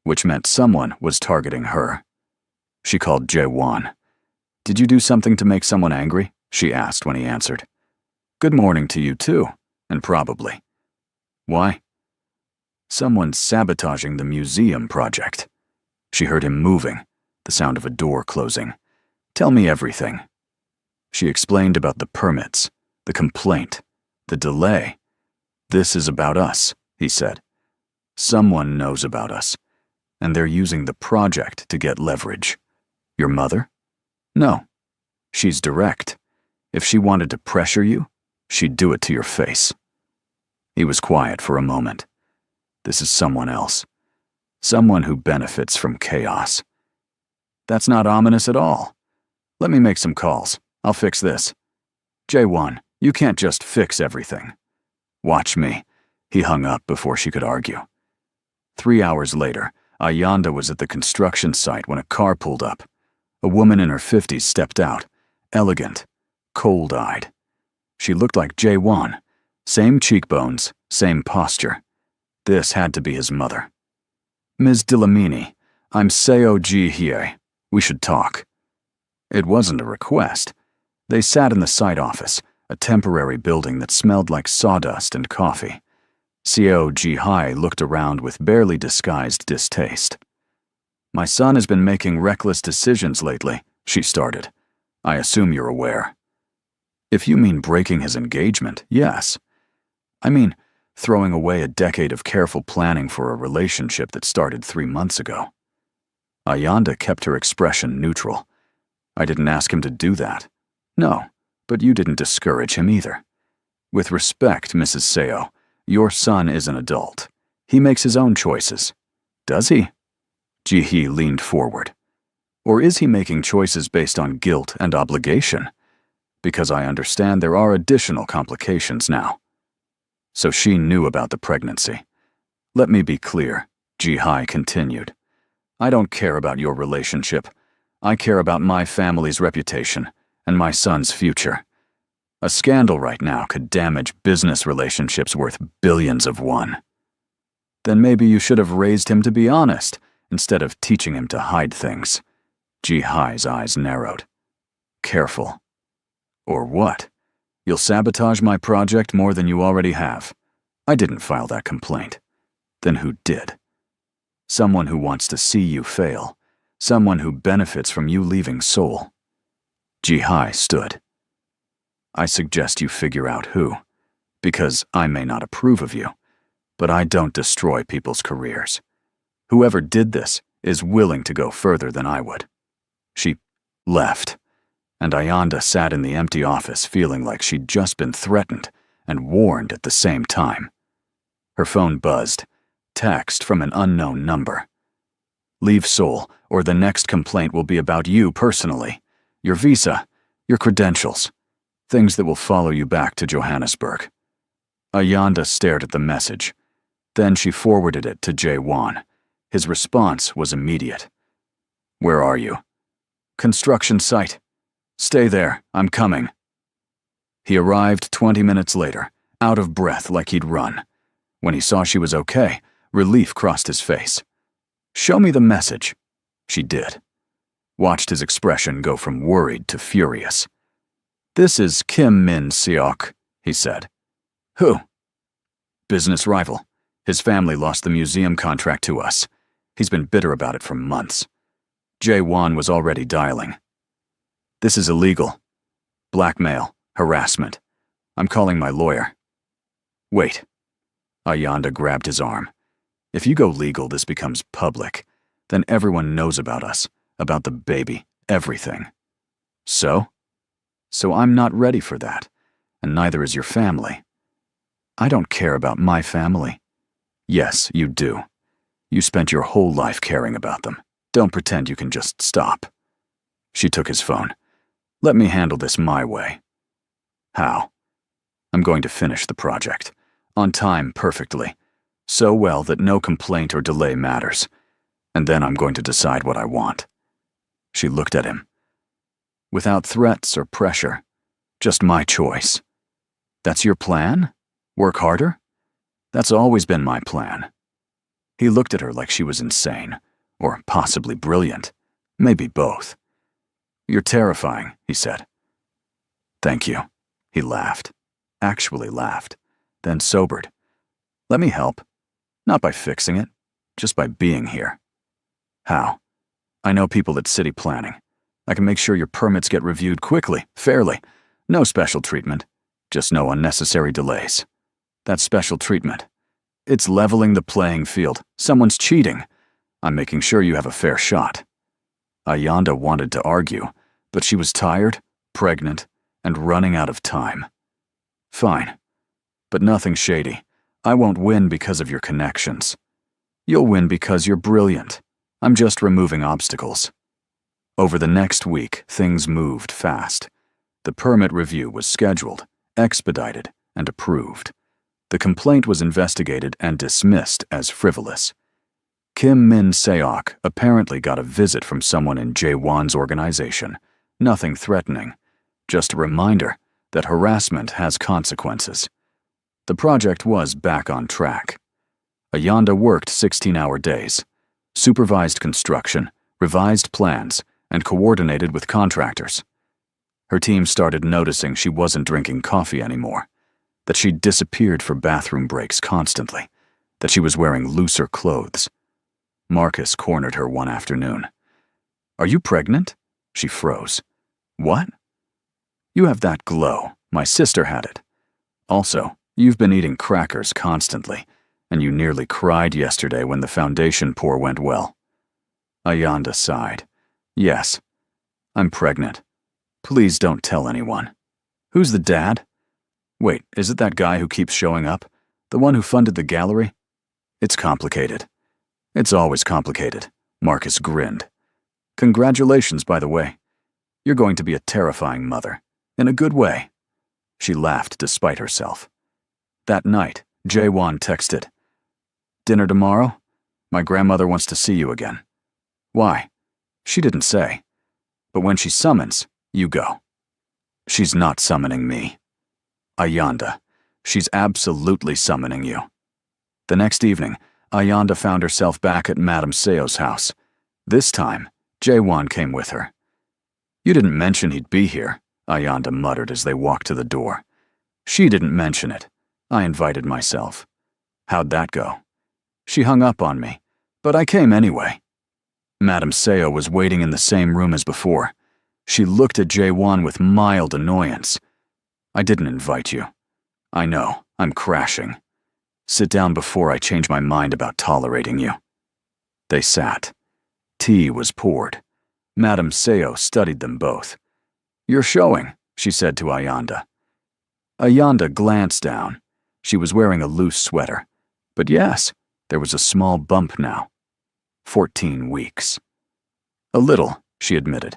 which meant someone was targeting her. She called Jae-won. "Did you do something to make someone angry?" she asked when he answered. "Good morning to you too, and probably." "Why?" "Someone's sabotaging the museum project." She heard him moving, the sound of a door closing. "Tell me everything." She explained about the permits, the complaint, the delay. "This is about us," he said. "Someone knows about us, and they're using the project to get leverage." "Your mother?" "No. She's direct. If she wanted to pressure you, she'd do it to your face." He was quiet for a moment. This is someone else. Someone who benefits from chaos. "That's not ominous at all. Let me make some calls. I'll fix this." "Jae-won, you can't just fix everything." "Watch me." He hung up before she could argue. 3 hours later, Ayanda was at the construction site when a car pulled up. A woman in her 50s stepped out, elegant, cold-eyed. She looked like Jae-won. Same cheekbones, same posture. This had to be his mother. "Ms. Dlamini, I'm Seo Ji-hye. We should talk." It wasn't a request. They sat in the site office, a temporary building that smelled like sawdust and coffee. Seo Ji-hye looked around with barely disguised distaste. "My son has been making reckless decisions lately," she started. "I assume you're aware." "If you mean breaking his engagement, yes. I mean, throwing away a decade of careful planning for a relationship that started 3 months ago." Ayanda kept her expression neutral. "I didn't ask him to do that." "No, but you didn't discourage him either. With respect, Mrs. Seo, your son is an adult. He makes his own choices." "Does he?" Ji-hee leaned forward. "Or is he making choices based on guilt and obligation? Because I understand there are additional complications now." So she knew about the pregnancy. "Let me be clear," Ji-hye continued. "I don't care about your relationship. I care about my family's reputation and my son's future. A scandal right now could damage business relationships worth billions of won." "Then maybe you should have raised him to be honest, instead of teaching him to hide things." Ji-hye's eyes narrowed. "Careful." "Or what? You'll sabotage my project more than you already have." "I didn't file that complaint." "Then who did?" "Someone who wants to see you fail. Someone who benefits from you leaving Seoul." Ji-hye stood. "I suggest you figure out who, because I may not approve of you, but I don't destroy people's careers. Whoever did this is willing to go further than I would." She left, and Ayanda sat in the empty office feeling like she'd just been threatened and warned at the same time. Her phone buzzed. Text from an unknown number. "Leave Seoul, or the next complaint will be about you personally. Your visa, your credentials, things that will follow you back to Johannesburg." Ayanda stared at the message. Then she forwarded it to Jae-won. His response was immediate. "Where are you?" "Construction site. Stay there, I'm coming." He arrived 20 minutes later, out of breath like he'd run. When he saw she was okay, relief crossed his face. "Show me the message." She did. Watched his expression go from worried to furious. "This is Kim Min-seok," he said. "Who?" "Business rival. His family lost the museum contract to us. He's been bitter about it for months." Jae-won was already dialing. "This is illegal. Blackmail, harassment. I'm calling my lawyer." "Wait." Ayanda grabbed his arm. "If you go legal, this becomes public. Then everyone knows about us, about the baby, everything." "So?" "So I'm not ready for that, and neither is your family." "I don't care about my family." "Yes, you do. You spent your whole life caring about them. Don't pretend you can just stop." She took his phone. "Let me handle this my way." "How?" "I'm going to finish the project. On time, perfectly. So well that no complaint or delay matters. And then I'm going to decide what I want." She looked at him. "Without threats or pressure. Just my choice." That's your plan? Work harder? That's always been my plan. He looked at her like she was insane, or possibly brilliant. Maybe both. You're terrifying, he said. Thank you. He laughed. Actually laughed. Then sobered. Let me help. Not by fixing it, just by being here. How? I know people at city planning. I can make sure your permits get reviewed quickly, fairly. No special treatment. Just no unnecessary delays. That's special treatment. It's leveling the playing field. Someone's cheating. I'm making sure you have a fair shot. Ayanda wanted to argue, but she was tired, pregnant, and running out of time. Fine. But nothing shady. I won't win because of your connections. You'll win because you're brilliant. I'm just removing obstacles. Over the next week, things moved fast. The permit review was scheduled, expedited, and approved. The complaint was investigated and dismissed as frivolous. Kim Min Seok apparently got a visit from someone in Jae-won's organization. Nothing threatening, just a reminder that harassment has consequences. The project was back on track. Ayanda worked 16-hour days, supervised construction, revised plans, and coordinated with contractors. Her team started noticing she wasn't drinking coffee anymore, that she'd disappeared for bathroom breaks constantly, that she was wearing looser clothes. Marcus cornered her one afternoon. Are you pregnant? She froze. What? You have that glow. My sister had it. Also, you've been eating crackers constantly, and you nearly cried yesterday when the foundation pour went well. Ayanda sighed. Yes, I'm pregnant. Please don't tell anyone. Who's the dad? Wait, is it that guy who keeps showing up? The one who funded the gallery? It's complicated. It's always complicated. Marcus grinned. Congratulations, by the way. You're going to be a terrifying mother. In a good way. She laughed despite herself. That night, Jae-won texted. Dinner tomorrow? My grandmother wants to see you again. Why? She didn't say. But when she summons, you go. She's not summoning me. Ayanda, she's absolutely summoning you. The next evening, Ayanda found herself back at Madame Seo's house. This time, Jae-won came with her. You didn't mention he'd be here, Ayanda muttered as they walked to the door. She didn't mention it. I invited myself. How'd that go? She hung up on me, but I came anyway. Madame Seo was waiting in the same room as before. She looked at Jae-won with mild annoyance. I didn't invite you. I know, I'm crashing. Sit down before I change my mind about tolerating you. They sat. Tea was poured. Madame Seo studied them both. You're showing, she said to Ayanda. Ayanda glanced down. She was wearing a loose sweater. But yes, there was a small bump now. 14 weeks. A little, she admitted.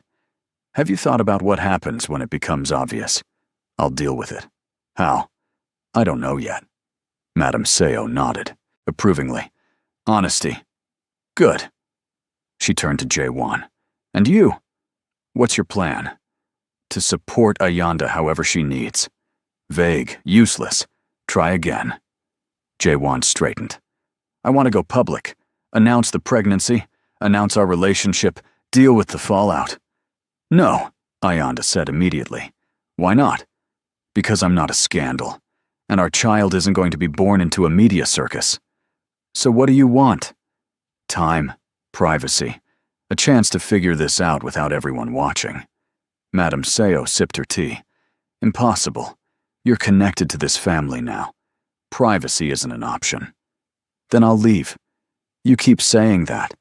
Have you thought about what happens when it becomes obvious? I'll deal with it. How? I don't know yet. Madame Seo nodded, approvingly. Honesty. Good. She turned to Jae-won. And you? What's your plan? To support Ayanda however she needs. Vague, useless. Try again. Jae-won straightened. I want to go public. Announce the pregnancy. Announce our relationship. Deal with the fallout. No, Ayanda said immediately. Why not? Because I'm not a scandal. And our child isn't going to be born into a media circus. So what do you want? Time, privacy, a chance to figure this out without everyone watching. Madame Seo sipped her tea. Impossible. You're connected to this family now. Privacy isn't an option. Then I'll leave. You keep saying that,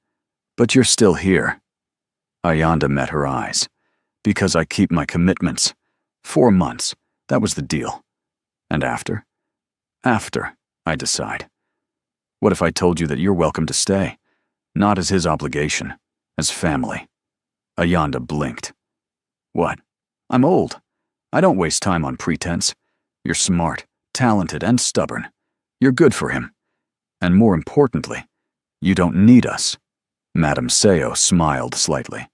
but you're still here. Ayanda met her eyes. Because I keep my commitments. 4 months, that was the deal. And after? After, I decide. What if I told you that you're welcome to stay? Not as his obligation, as family. Ayanda blinked. What? I'm old. I don't waste time on pretense. You're smart, talented, and stubborn. You're good for him. And more importantly, you don't need us. Madame Seo smiled slightly.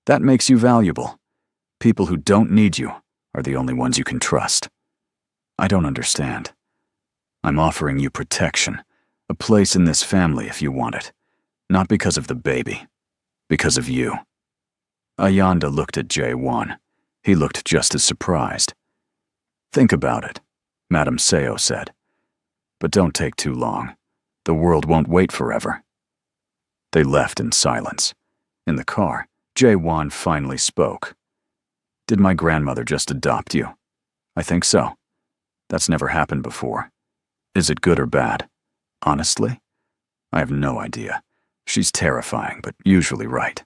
That makes you valuable. People who don't need you are the only ones you can trust. I don't understand. I'm offering you protection, a place in this family if you want it. Not because of the baby. Because of you. Ayanda looked at Jae-won. He looked just as surprised. Think about it, Madame Seo said. But don't take too long. The world won't wait forever. They left in silence. In the car, Jae-won finally spoke. Did my grandmother just adopt you? I think so. That's never happened before. Is it good or bad? Honestly? I have no idea. She's terrifying, but usually right.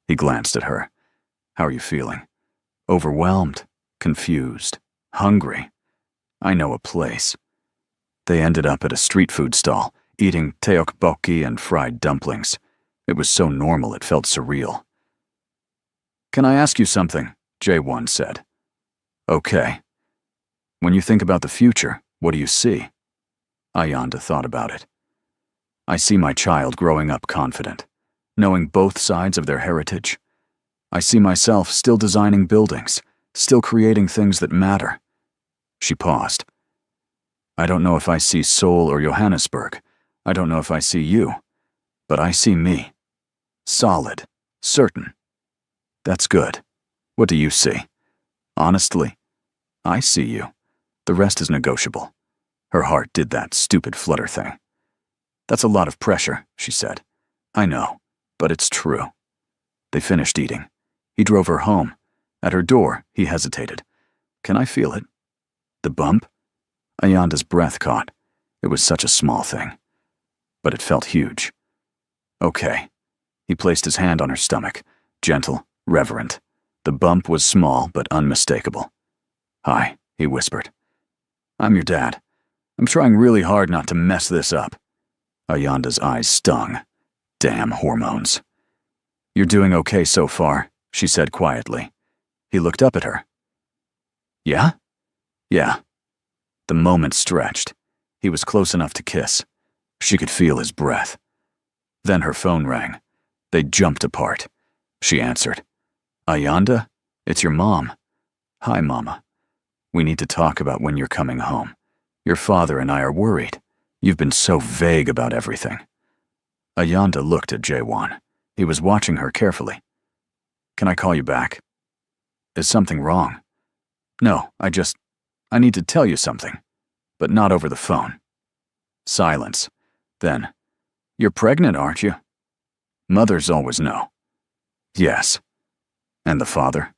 He glanced at her. How are you feeling? Overwhelmed? Confused? Hungry? I know a place. They ended up at a street food stall, eating tteokbokki and fried dumplings. It was so normal it felt surreal. Can I ask you something? Jae-won said. Okay. When you think about the future, what do you see? Ayanda thought about it. I see my child growing up confident, knowing both sides of their heritage. I see myself still designing buildings, still creating things that matter. She paused. I don't know if I see Seoul or Johannesburg. I don't know if I see you. But I see me. Solid. Certain. That's good. What do you see? Honestly, I see you. The rest is negotiable. Her heart did that stupid flutter thing. That's a lot of pressure, she said. I know, but it's true. They finished eating. He drove her home. At her door, he hesitated. Can I feel it? The bump? Ayanda's breath caught. It was such a small thing. But it felt huge. Okay. He placed his hand on her stomach, gentle, reverent. The bump was small but unmistakable. Hi, he whispered. I'm your dad. I'm trying really hard not to mess this up. Ayanda's eyes stung. Damn hormones. You're doing okay so far, she said quietly. He looked up at her. Yeah? Yeah. The moment stretched. He was close enough to kiss. She could feel his breath. Then her phone rang. They jumped apart. She answered. Ayanda, it's your mom. Hi, Mama. We need to talk about when you're coming home. Your father and I are worried. You've been so vague about everything. Ayanda looked at Jae-won. He was watching her carefully. Can I call you back? Is something wrong? No, I need to tell you something, but not over the phone. Silence. Then, you're pregnant, aren't you? Mothers always know. Yes. And the father?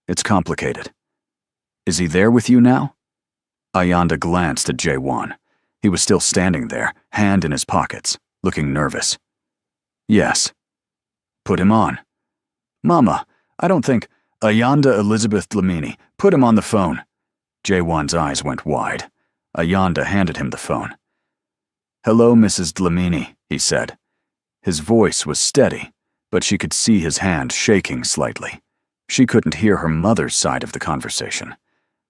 It's complicated. Is he there with you now? Ayanda glanced at Jae-won. He was still standing there, hand in his pockets, looking nervous. Yes. Put him on. Mama, I don't think... Ayanda Elizabeth Dlamini, put him on the phone. Jae-won's eyes went wide. Ayanda handed him the phone. Hello, Mrs. Dlamini, he said. His voice was steady, but she could see his hand shaking slightly. She couldn't hear her mother's side of the conversation,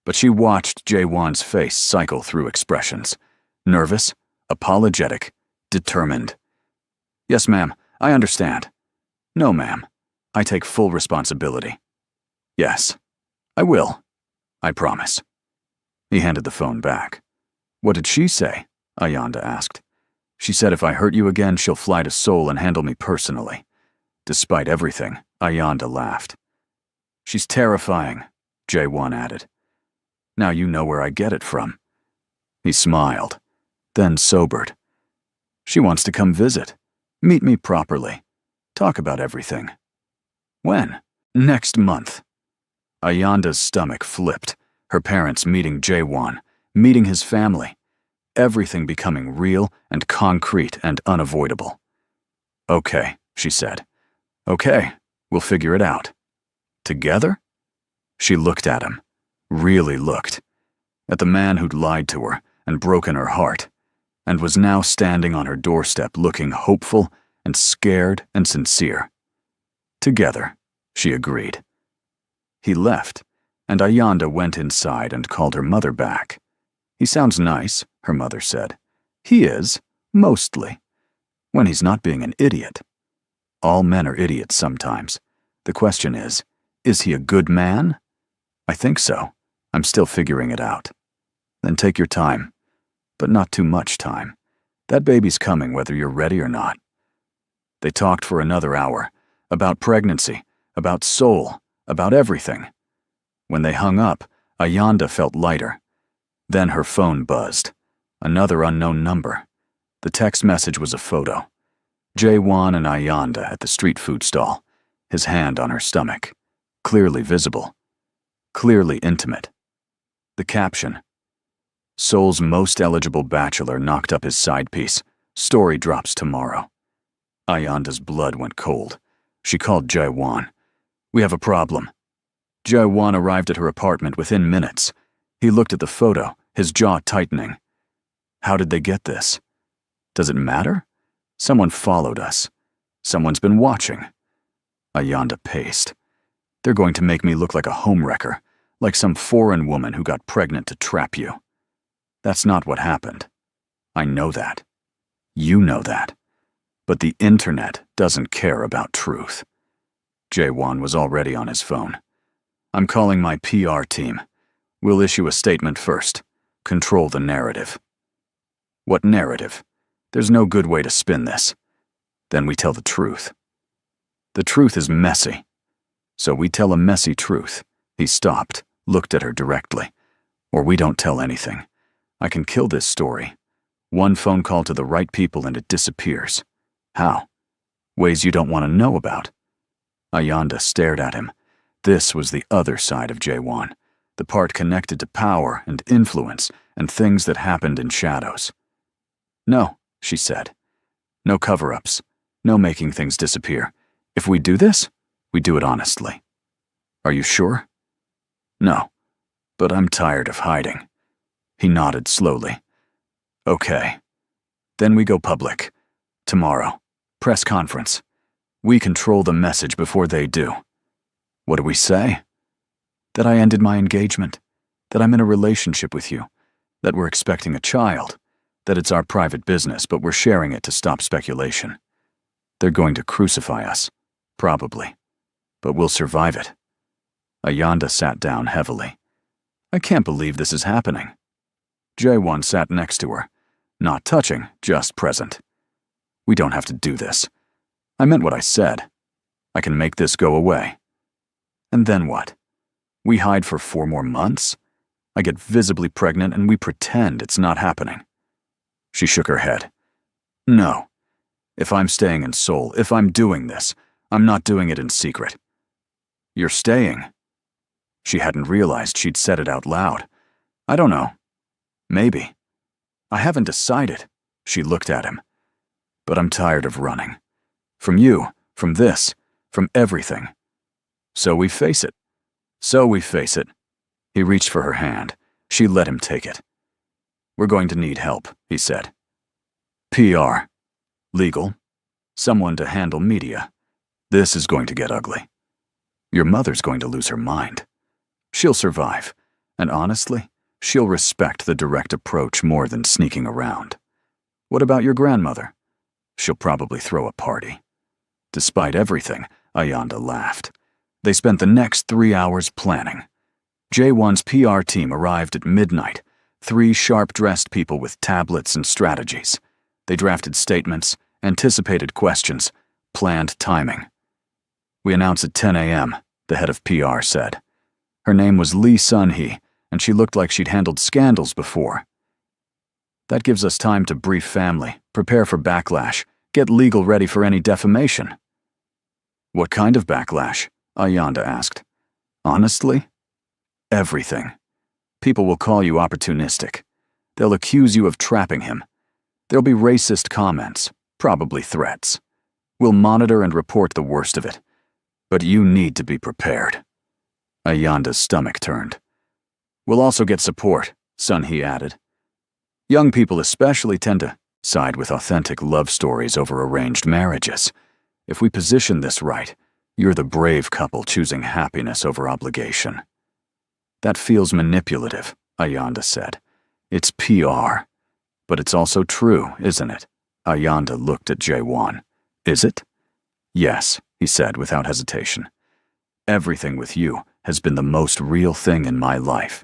but she watched Jae-won's face cycle through expressions. Nervous, apologetic, determined. Yes, ma'am, I understand. No, ma'am, I take full responsibility. Yes, I will. I promise. He handed the phone back. What did she say? Ayanda asked. She said if I hurt you again, she'll fly to Seoul and handle me personally. Despite everything, Ayanda laughed. She's terrifying, Jae-won added. Now you know where I get it from. He smiled, then sobered. She wants to come visit, meet me properly, talk about everything. When? Next month. Ayanda's stomach flipped, her parents meeting Jae-won, meeting his family, everything becoming real and concrete and unavoidable. Okay, she said. Okay, we'll figure it out. Together? She looked at him, really looked, at the man who'd lied to her and broken her heart, and was now standing on her doorstep looking hopeful and scared and sincere. Together, she agreed. He left, and Ayanda went inside and called her mother back. He sounds nice, her mother said. He is, mostly, when he's not being an idiot. All men are idiots sometimes. The question is he a good man? I think so. I'm still figuring it out. Then take your time. But not too much time. That baby's coming whether you're ready or not. They talked for another hour. About pregnancy, about soul, about everything. When they hung up, Ayanda felt lighter. Then her phone buzzed. Another unknown number. The text message was a photo. Jaewon and Ayanda at the street food stall, his hand on her stomach. Clearly visible. Clearly intimate. The caption: Seoul's most eligible bachelor knocked up his side piece. Story drops tomorrow. Ayanda's blood went cold. She called Jaewon. We have a problem. Jaewon arrived at her apartment within minutes. He looked at the photo, his jaw tightening. How did they get this? Does it matter? Someone followed us. Someone's been watching. Ayanda paced. They're going to make me look like a homewrecker, like some foreign woman who got pregnant to trap you. That's not what happened. I know that. You know that. But the internet doesn't care about truth. Jaewon was already on his phone. I'm calling my PR team. We'll issue a statement first. Control the narrative. What narrative? There's no good way to spin this. Then we tell the truth. The truth is messy. So we tell a messy truth. He stopped, looked at her directly. Or we don't tell anything. I can kill this story. One phone call to the right people and it disappears. How? Ways you don't want to know about. Ayanda stared at him. This was the other side of Jaewon, the part connected to power and influence and things that happened in shadows. No, she said. No cover-ups. No making things disappear. If we do this, we do it honestly. Are you sure? No, but I'm tired of hiding. He nodded slowly. Okay. Then we go public. Tomorrow. Press conference. We control the message before they do. What do we say? That I ended my engagement. That I'm in a relationship with you. That we're expecting a child. That it's our private business, but we're sharing it to stop speculation. They're going to crucify us. Probably. But we'll survive it. Ayanda sat down heavily. I can't believe this is happening. Jaewon sat next to her. Not touching, just present. We don't have to do this. I meant what I said. I can make this go away. And then what? We hide for 4 more months? I get visibly pregnant and we pretend it's not happening. She shook her head. No. If I'm staying in Seoul, if I'm doing this, I'm not doing it in secret. You're staying. She hadn't realized she'd said it out loud. I don't know. Maybe. I haven't decided. She looked at him. But I'm tired of running. From you, from this, from everything. So we face it. So we face it. He reached for her hand. She let him take it. We're going to need help, he said. PR. Legal. Someone to handle media. This is going to get ugly. Your mother's going to lose her mind. She'll survive. And honestly, she'll respect the direct approach more than sneaking around. What about your grandmother? She'll probably throw a party. Despite everything, Ayanda laughed. They spent the next 3 hours planning. Jaewon's PR team arrived at midnight, 3 sharp-dressed people with tablets and strategies. They drafted statements, anticipated questions, planned timing. We announce at 10 a.m., the head of PR said. Her name was Lee Sun-hee, and she looked like she'd handled scandals before. That gives us time to brief family, prepare for backlash, get legal ready for any defamation. What kind of backlash? Ayanda asked. Honestly? Everything. People will call you opportunistic. They'll accuse you of trapping him. There'll be racist comments, probably threats. We'll monitor and report the worst of it. But you need to be prepared. Ayanda's stomach turned. We'll also get support, Sun-hee added. Young people especially tend to side with authentic love stories over arranged marriages. If we position this right, you're the brave couple choosing happiness over obligation. That feels manipulative, Ayanda said. It's PR. But it's also true, isn't it? Ayanda looked at Jaewon. Is it? Yes, he said without hesitation. Everything with you has been the most real thing in my life.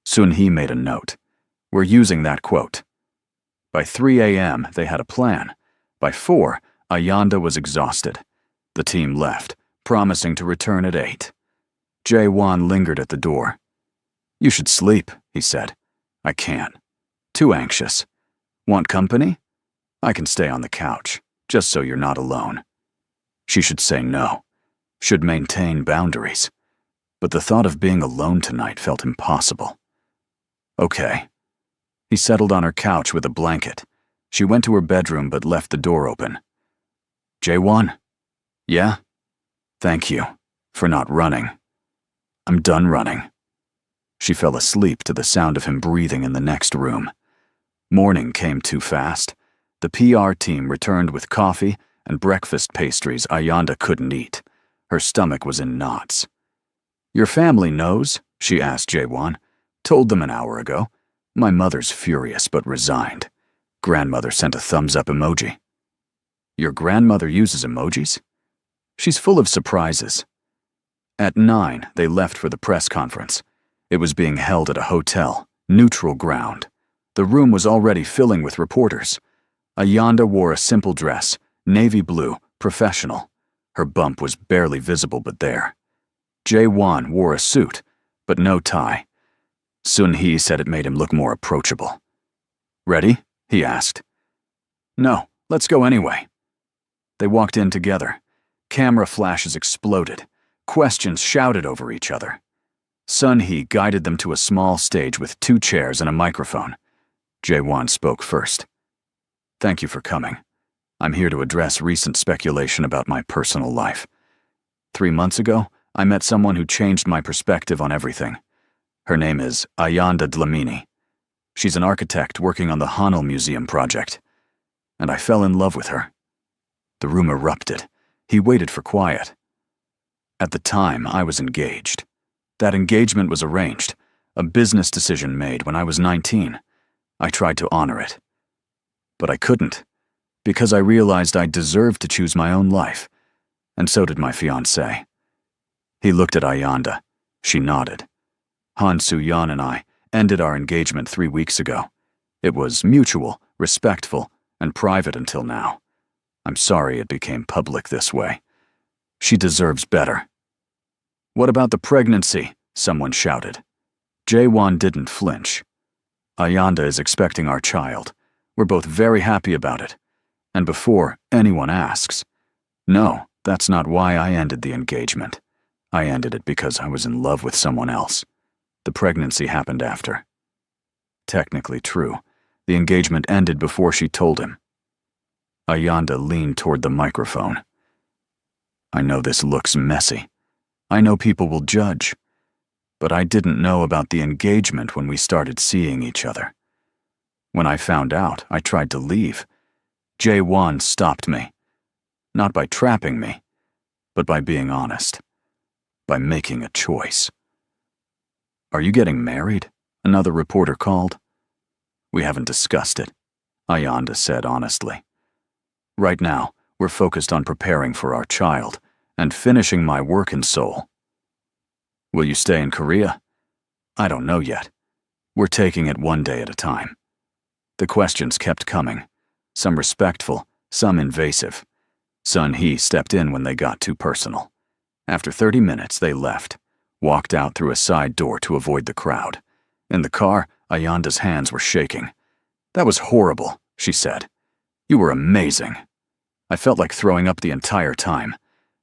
Sun-hee made a note. We're using that quote. By 3 a.m., they had a plan. By 4, Ayanda was exhausted. The team left, promising to return at 8. Jae-won lingered at the door. "You should sleep," he said. "I can't. Too anxious. Want company? I can stay on the couch, just so you're not alone." She should say no. Should maintain boundaries. But the thought of being alone tonight felt impossible. Okay. He settled on her couch with a blanket. She went to her bedroom but left the door open. "Jae-won?" "Yeah?" "Thank you for not running." "I'm done running." She fell asleep to the sound of him breathing in the next room. Morning came too fast. The PR team returned with coffee and breakfast pastries Ayanda couldn't eat. Her stomach was in knots. "Your family knows?" she asked Jae-won. "Told them an hour ago. My mother's furious but resigned." Grandmother sent a thumbs-up emoji. "Your grandmother uses emojis?" "She's full of surprises." At 9, they left for the press conference. It was being held at a hotel, neutral ground. The room was already filling with reporters. Ayanda wore a simple dress, navy blue, professional. Her bump was barely visible but there. Jae-won wore a suit, but no tie. Sun-hee said it made him look more approachable. "Ready?" he asked. "No, let's go anyway." They walked in together. Camera flashes exploded. Questions shouted over each other. Sun-hee guided them to a small stage with 2 chairs and a microphone. Jae-won spoke first. "Thank you for coming. I'm here to address recent speculation about my personal life. 3 months ago, I met someone who changed my perspective on everything. Her name is Ayanda Dlamini. She's an architect working on the Hanel Museum project. And I fell in love with her." The room erupted. He waited for quiet. "At the time, I was engaged. That engagement was arranged, a business decision made when I was 19. I tried to honor it. But I couldn't, because I realized I deserved to choose my own life, and so did my fiancé." He looked at Ayanda. She nodded. "Han Soo-yeon and I ended our engagement 3 weeks ago. It was mutual, respectful, and private until now. I'm sorry it became public this way. She deserves better." "What about the pregnancy?" someone shouted. Jae-won didn't flinch. "Ayanda is expecting our child. We're both very happy about it. And before anyone asks, no, that's not why I ended the engagement. I ended it because I was in love with someone else. The pregnancy happened after." Technically true. The engagement ended before she told him. Ayanda leaned toward the microphone. "I know this looks messy. I know people will judge. But I didn't know about the engagement when we started seeing each other. When I found out, I tried to leave. Jae-won stopped me. Not by trapping me, but by being honest. By making a choice." "Are you getting married?" another reporter called. "We haven't discussed it," Ayanda said honestly. "Right now, we're focused on preparing for our child and finishing my work in Seoul." "Will you stay in Korea?" "I don't know yet. We're taking it one day at a time." The questions kept coming, some respectful, some invasive. Sun-hee stepped in when they got too personal. After 30 minutes, they left, walked out through a side door to avoid the crowd. In the car, Ayanda's hands were shaking. "That was horrible," she said. "You were amazing. I felt like throwing up the entire time.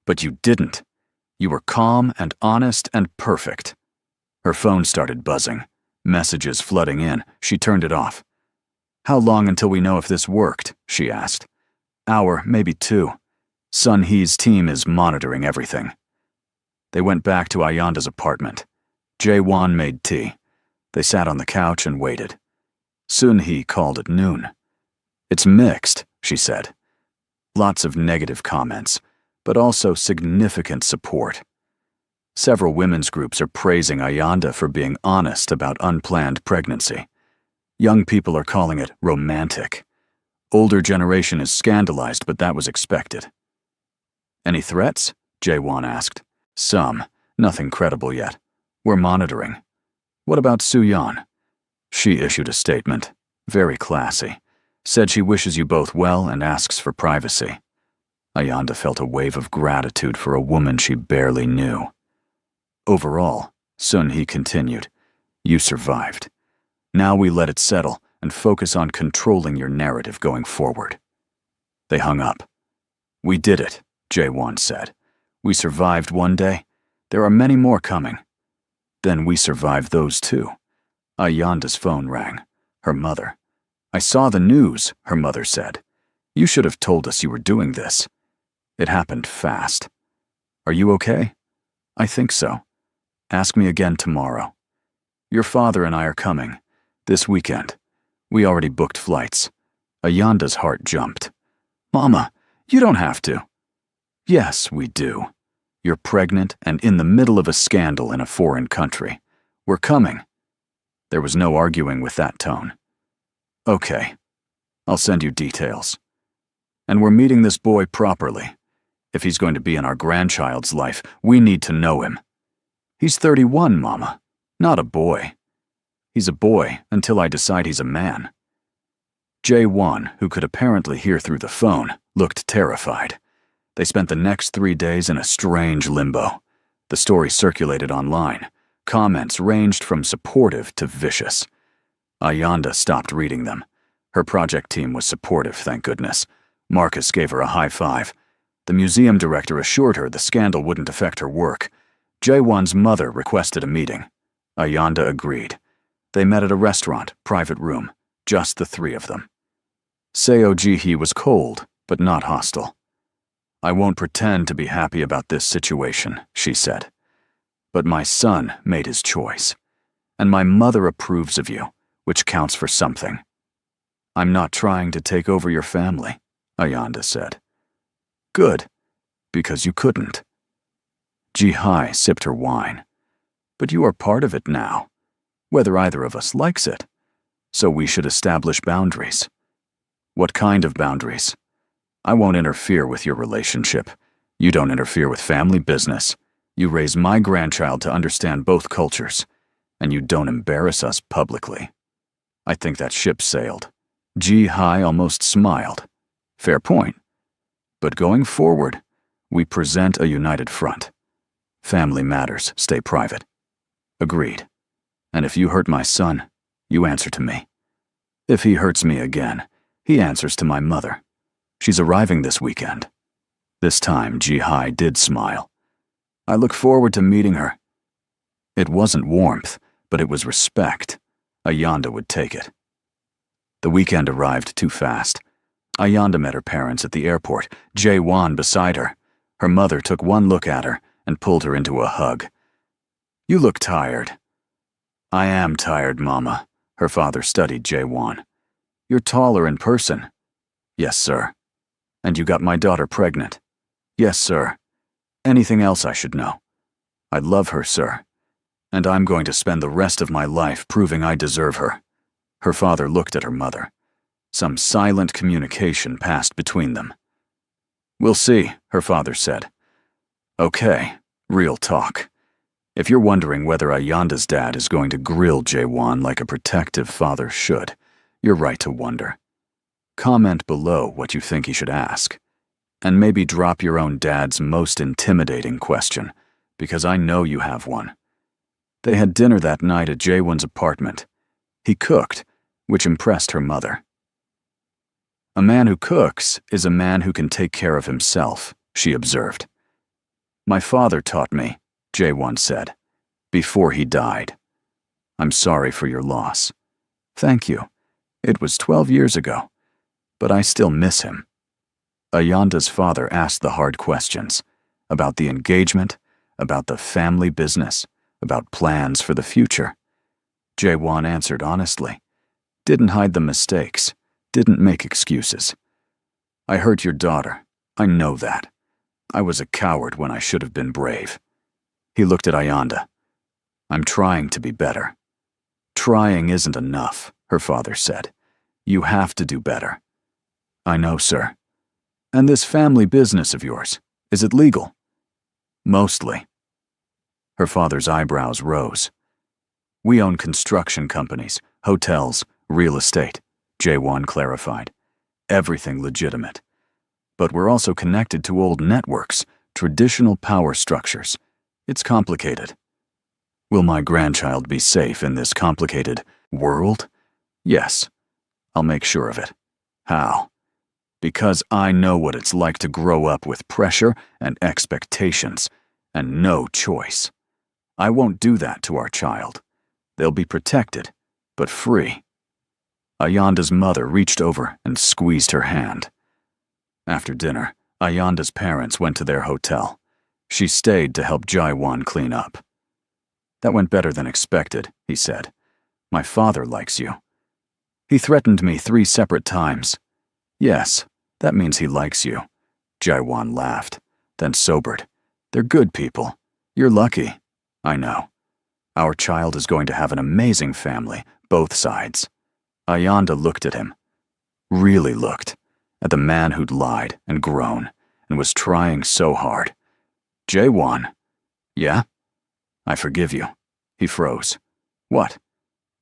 But you didn't. You were calm and honest and perfect." Her phone started buzzing. Messages flooding in. She turned it off. "How long until we know if this worked?" she asked. "Hour, maybe 2. Sun-hee's team is monitoring everything." They went back to Ayanda's apartment. Jae-won made tea. They sat on the couch and waited. Sun-hee called at noon. "It's mixed," she said. Lots of negative comments, but also significant support. Several women's groups are praising Ayanda for being honest about unplanned pregnancy. Young people are calling it romantic. Older generation is scandalized, but that was expected. "Any threats?" Jae-won asked. "Some. Nothing credible yet. We're monitoring." "What about Soo-yeon?" She issued a statement, very classy, said she wishes you both well and asks for privacy. Ayanda felt a wave of gratitude for a woman she barely knew. Overall, Sun-hee continued, you survived. Now we let it settle and focus on controlling your narrative going forward. They hung up. We did it, Jae-won said. We survived one day. There are many more coming. Then we survived those too. Ayanda's phone rang. Her mother. I saw the news, her mother said. You should have told us you were doing this. It happened fast. Are you okay? I think so. Ask me again tomorrow. Your father and I are coming. This weekend. We already booked flights. Ayanda's heart jumped. Mama, you don't have to. Yes, we do. You're pregnant and in the middle of a scandal in a foreign country. We're coming. There was no arguing with that tone. Okay. I'll send you details. And we're meeting this boy properly. If he's going to be in our grandchild's life, we need to know him. He's 31, Mama. Not a boy. He's a boy until I decide he's a man. Jae-won, who could apparently hear through the phone, looked terrified. They spent the next 3 days in a strange limbo. The story circulated online. Comments ranged from supportive to vicious. Ayanda stopped reading them. Her project team was supportive, thank goodness. Marcus gave her a high five. The museum director assured her the scandal wouldn't affect her work. Jae-won's mother requested a meeting. Ayanda agreed. They met at a restaurant, private room, just the three of them. Seo Ji-hee was cold, but not hostile. I won't pretend to be happy about this situation, she said. But my son made his choice. And my mother approves of you, which counts for something. I'm not trying to take over your family, Ayanda said. Good, because you couldn't. Ji-hye sipped her wine. But you are part of it now, whether either of us likes it. So we should establish boundaries. What kind of boundaries? I won't interfere with your relationship. You don't interfere with family business. You raise my grandchild to understand both cultures. And you don't embarrass us publicly. I think that ship sailed. Ji-hye almost smiled. Fair point. But going forward, we present a united front. Family matters stay private. Agreed. And if you hurt my son, you answer to me. If he hurts me again, he answers to my mother. She's arriving this weekend. This time, Ji-hye did smile. I look forward to meeting her. It wasn't warmth, but it was respect. Ayanda would take it. The weekend arrived too fast. Ayanda met her parents at the airport, Jae-won beside her. Her mother took one look at her and pulled her into a hug. You look tired. I am tired, Mama. Her father studied Jae-won. You're taller in person. Yes, sir. And you got my daughter pregnant. Yes, sir. Anything else I should know? I love her, sir. And I'm going to spend the rest of my life proving I deserve her. Her father looked at her mother. Some silent communication passed between them. We'll see, her father said. Okay, real talk. If you're wondering whether Ayanda's dad is going to grill Jae-won like a protective father should, you're right to wonder. Comment below what you think he should ask. And maybe drop your own dad's most intimidating question, because I know you have one. They had dinner that night at Jae-won's apartment. He cooked, which impressed her mother. A man who cooks is a man who can take care of himself, she observed. My father taught me, Jae-won said, before he died. I'm sorry for your loss. Thank you. It was 12 years ago, but I still miss him. Ayanda's father asked the hard questions, about the engagement, about the family business, about plans for the future. Jae-won answered honestly, didn't hide the mistakes, didn't make excuses. I hurt your daughter, I know that. I was a coward when I should have been brave. He looked at Ayanda. I'm trying to be better. Trying isn't enough, her father said. You have to do better. I know, sir. And this family business of yours, is it legal? Mostly. Her father's eyebrows rose. We own construction companies. hotels, real estate, Jaewon clarified. Everything legitimate. But we're also connected to old networks, traditional power structures. It's complicated. Will my grandchild be safe in this complicated world? Yes. I'll make sure of it. How? Because I know what it's like to grow up with pressure and expectations, and no choice. I won't do that to our child. They'll be protected, but free. Ayanda's mother reached over and squeezed her hand. After dinner, Ayanda's parents went to their hotel. She stayed to help Jaewon clean up. That went better than expected, he said. My father likes you. He threatened me 3 separate times. Yes, that means he likes you. Jaewon laughed, then sobered. They're good people. You're lucky. I know. Our child is going to have an amazing family, both sides. Ayanda looked at him. Really looked. At the man who'd lied and grown and was trying so hard. Jaewon. Yeah? I forgive you. He froze. What?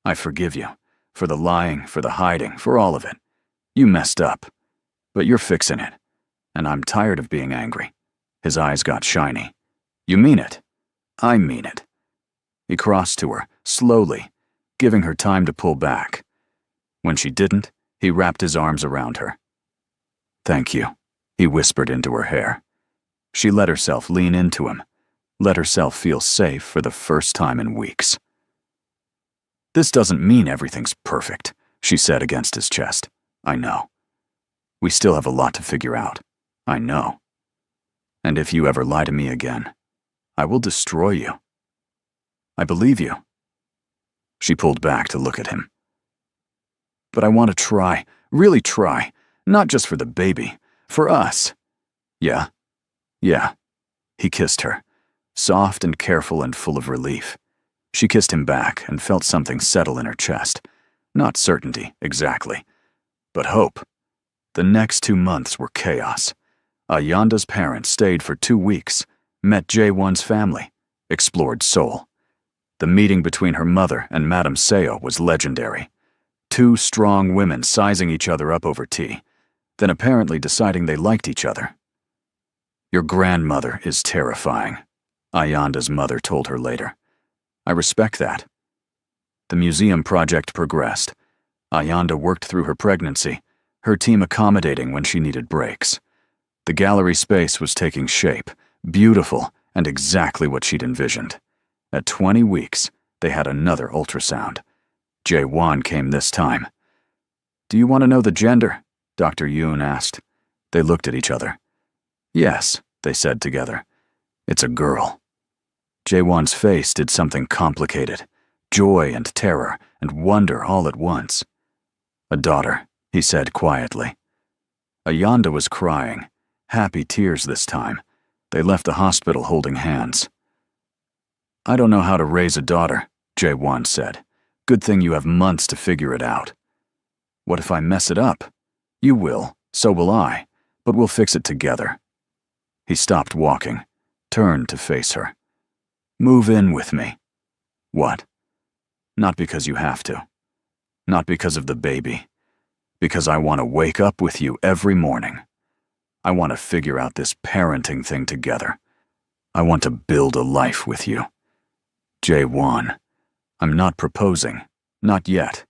I forgive you. For the lying, for the hiding, for all of it. You messed up. But you're fixing it. And I'm tired of being angry. His eyes got shiny. You mean it? I mean it. He crossed to her, slowly, giving her time to pull back. When she didn't, he wrapped his arms around her. Thank you, he whispered into her hair. She let herself lean into him, let herself feel safe for the first time in weeks. This doesn't mean everything's perfect, she said against his chest. I know. We still have a lot to figure out. I know. And if you ever lie to me again, I will destroy you. I believe you. She pulled back to look at him. But I want to try, really try, not just for the baby, for us. Yeah? Yeah. He kissed her, soft and careful and full of relief. She kissed him back and felt something settle in her chest. Not certainty, exactly, but hope. The next 2 months were chaos. Ayanda's parents stayed for 2 weeks, met Jaewon's family, explored Seoul. The meeting between her mother and Madame Seo was legendary. 2 strong women sizing each other up over tea, then apparently deciding they liked each other. Your grandmother is terrifying, Ayanda's mother told her later. I respect that. The museum project progressed. Ayanda worked through her pregnancy, her team accommodating when she needed breaks. The gallery space was taking shape, beautiful, and exactly what she'd envisioned. At 20 weeks, they had another ultrasound. Jaewon came this time. Do you want to know the gender? Dr. Yoon asked. They looked at each other. Yes, they said together. It's a girl. Jaewon's face did something complicated. Joy and terror and wonder all at once. A daughter, he said quietly. Ayanda was crying, happy tears this time. They left the hospital holding hands. I don't know how to raise a daughter, Jaewon said. Good thing you have months to figure it out. What if I mess it up? You will, so will I, but we'll fix it together. He stopped walking, turned to face her. Move in with me. What? Not because you have to. Not because of the baby. Because I want to wake up with you every morning. I want to figure out this parenting thing together. I want to build a life with you. Jaewon, I'm not proposing. Not yet.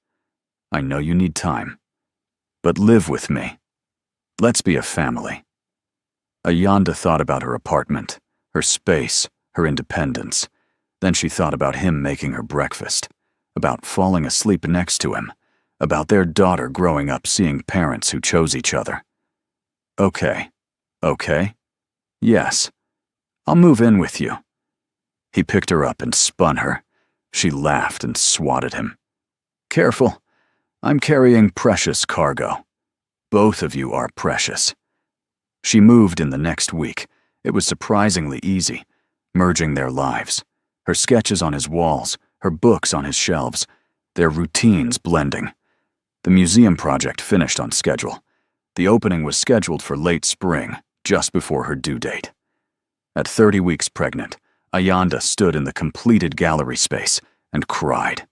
I know you need time. But live with me. Let's be a family. Ayanda thought about her apartment, her space, her independence. Then she thought about him making her breakfast, about falling asleep next to him, about their daughter growing up seeing parents who chose each other. Okay. Yes. I'll move in with you. He picked her up and spun her. She laughed and swatted him. Careful. I'm carrying precious cargo. Both of you are precious. She moved in the next week. It was surprisingly easy, merging their lives. Her sketches on his walls, her books on his shelves, their routines blending. The museum project finished on schedule. The opening was scheduled for late spring, just before her due date. At 30 weeks pregnant, Ayanda stood in the completed gallery space and cried.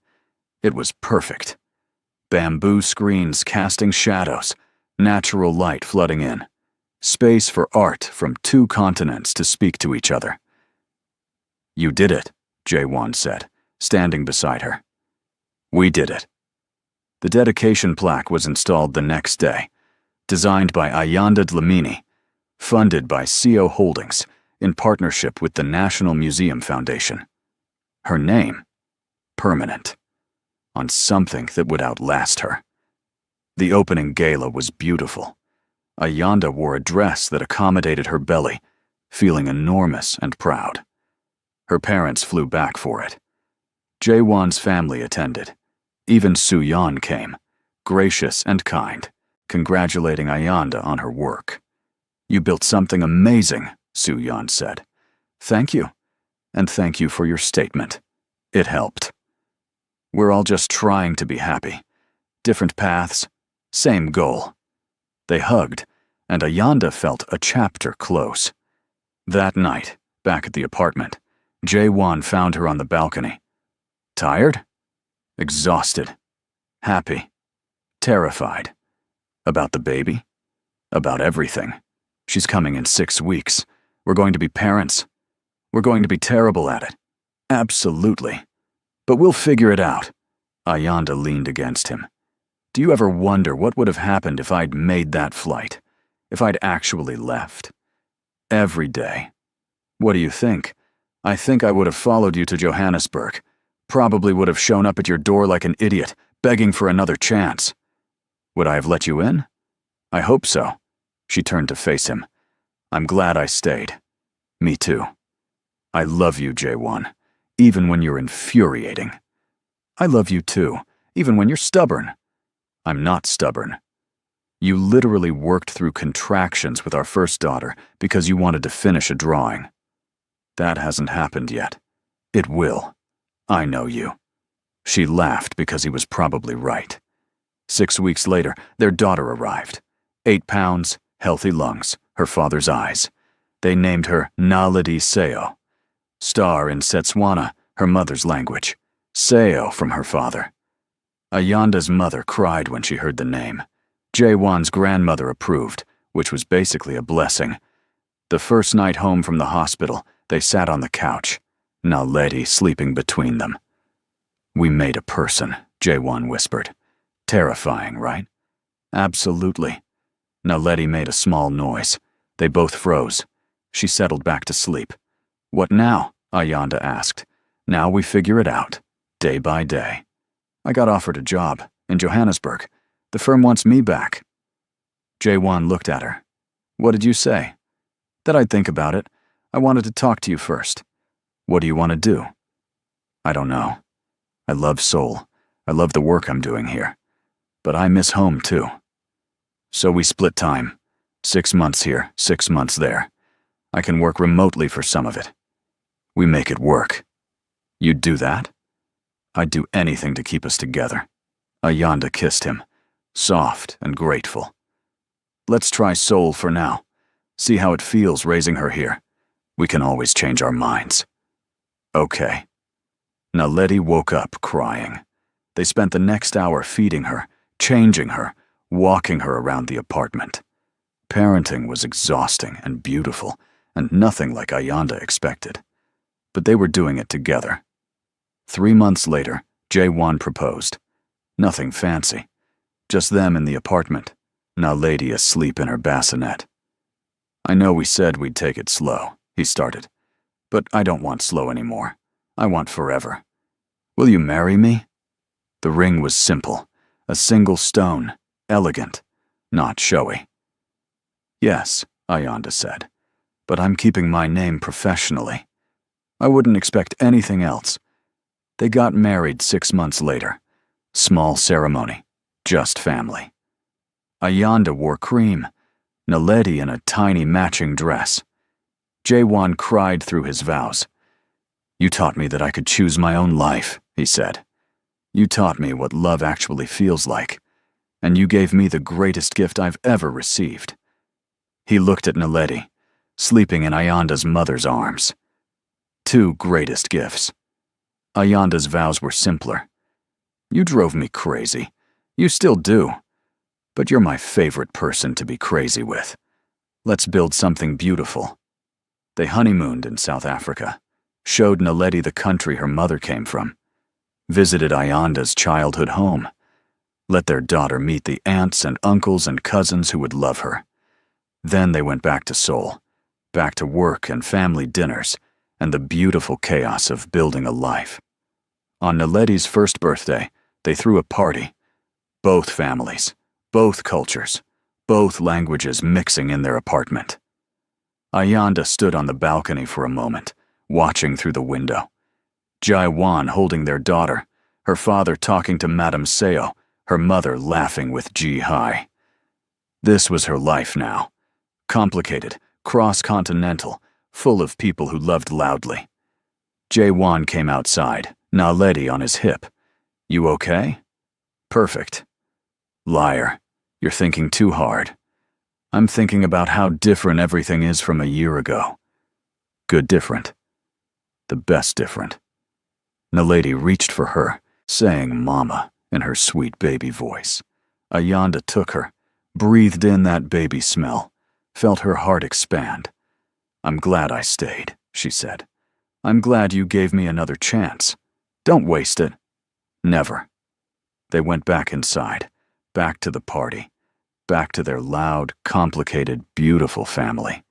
It was perfect. Bamboo screens casting shadows, natural light flooding in. Space for art from 2 continents to speak to each other. "You did it," Jae-won said, standing beside her. "We did it." The dedication plaque was installed the next day, designed by Ayanda Dlamini, funded by CO Holdings in partnership with the National Museum Foundation. Her name, permanent, on something that would outlast her. The opening gala was beautiful. Ayanda wore a dress that accommodated her belly, feeling enormous and proud. Her parents flew back for it. Jae-won's family attended. Even Soo-yeon came, gracious and kind, congratulating Ayanda on her work. "You built something amazing," Soo-yeon said. "Thank you, and thank you for your statement. It helped. We're all just trying to be happy. Different paths, same goal." They hugged, and Ayanda felt a chapter close. That night, back at the apartment, Jae-won found her on the balcony. Tired? Exhausted. Happy. Terrified. About the baby? About everything. She's coming in 6 weeks. We're going to be parents. We're going to be terrible at it. Absolutely. But we'll figure it out. Ayanda leaned against him. "Do you ever wonder what would have happened if I'd made that flight? If I'd actually left? Every day. What do you think? I think I would have followed you to Johannesburg. Probably would have shown up at your door like an idiot, begging for another chance. Would I have let you in? I hope so." She turned to face him. "I'm glad I stayed. Me too. I love you, Jae-won, even when you're infuriating. I love you too, even when you're stubborn. I'm not stubborn. You literally worked through contractions with our first daughter because you wanted to finish a drawing. That hasn't happened yet. It will. I know you." She laughed because he was probably right. 6 weeks later, their daughter arrived. 8 pounds, healthy lungs, her father's eyes. They named her Naledi Seo. Star in Setswana, her mother's language. Seo from her father. Ayanda's mother cried when she heard the name. Jae-won's grandmother approved, which was basically a blessing. The first night home from the hospital, they sat on the couch, Naledi sleeping between them. "We made a person," Jae-won whispered. "Terrifying, right?" "Absolutely." Naledi made a small noise. They both froze. She settled back to sleep. "What now?" Ayanda asked. "Now we figure it out, day by day. I got offered a job in Johannesburg. The firm wants me back." Jae-won looked at her. "What did you say?" "That I'd think about it. I wanted to talk to you first." "What do you want to do?" "I don't know. I love Seoul. I love the work I'm doing here. But I miss home too. So we split time. 6 months here, 6 months there. I can work remotely for some of it. We make it work. You'd do that?" "I'd do anything to keep us together." Ayanda kissed him, soft and grateful. "Let's try Seoul for now. See how it feels raising her here. We can always change our minds." "Okay." Naledi woke up crying. They spent the next hour feeding her, changing her, walking her around the apartment. Parenting was exhausting and beautiful, and nothing like Ayanda expected. But they were doing it together. 3 months later, Jae-won proposed. Nothing fancy. Just them in the apartment, Naledi asleep in her bassinet. "I know we said we'd take it slow," he started. "But I don't want slow anymore. I want forever. Will you marry me?" The ring was simple, a single stone, elegant, not showy. "Yes," Ayanda said, "but I'm keeping my name professionally. I wouldn't expect anything else." They got married 6 months later. Small ceremony, just family. Ayanda wore cream, Naledi in a tiny matching dress. Jae-won cried through his vows. "You taught me that I could choose my own life," he said. "You taught me what love actually feels like, and you gave me the greatest gift I've ever received." He looked at Naledi, sleeping in Ayanda's mother's arms. 2 greatest gifts. Ayanda's vows were simpler. "You drove me crazy. You still do, but you're my favorite person to be crazy with. Let's build something beautiful. They honeymooned in South Africa, showed Naledi the country her mother came from, visited Ayanda's childhood home, let their daughter meet the aunts and uncles and cousins who would love her. Then they went back to Seoul, back to work and family dinners, and the beautiful chaos of building a life. On Naledi's first birthday, they threw a party. Both families, both cultures, both languages mixing in their apartment. Ayanda stood on the balcony for a moment, watching through the window. Jaiwan holding their daughter, her father talking to Madame Seo, her mother laughing with Ji Hai. This was her life now. Complicated, cross-continental, full of people who loved loudly. Jaiwan came outside, Naledi on his hip. You okay? Perfect. Liar, you're thinking too hard. I'm thinking about how different everything is from a year ago. Good different. The best different. Naledi reached for her, saying mama in her sweet baby voice. Ayanda took her, breathed in that baby smell, felt her heart expand. I'm glad I stayed, she said. I'm glad you gave me another chance. Don't waste it. Never. They went back inside, back to the party, back to their loud, complicated, beautiful family.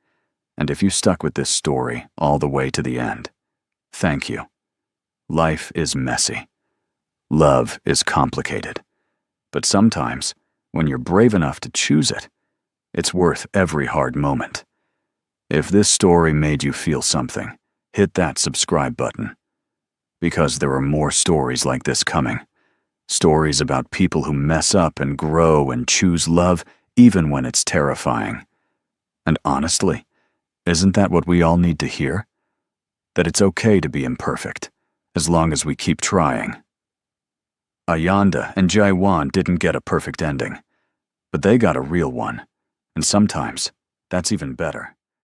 And if you stuck with this story all the way to the end, thank you. Life is messy. Love is complicated. But sometimes, when you're brave enough to choose it, it's worth every hard moment. If this story made you feel something, hit that subscribe button. Because there are more stories like this coming. Stories about people who mess up and grow and choose love even when it's terrifying. And honestly, isn't that what we all need to hear? That it's okay to be imperfect, as long as we keep trying. Ayanda and Jaiwan didn't get a perfect ending, but they got a real one, and sometimes that's even better.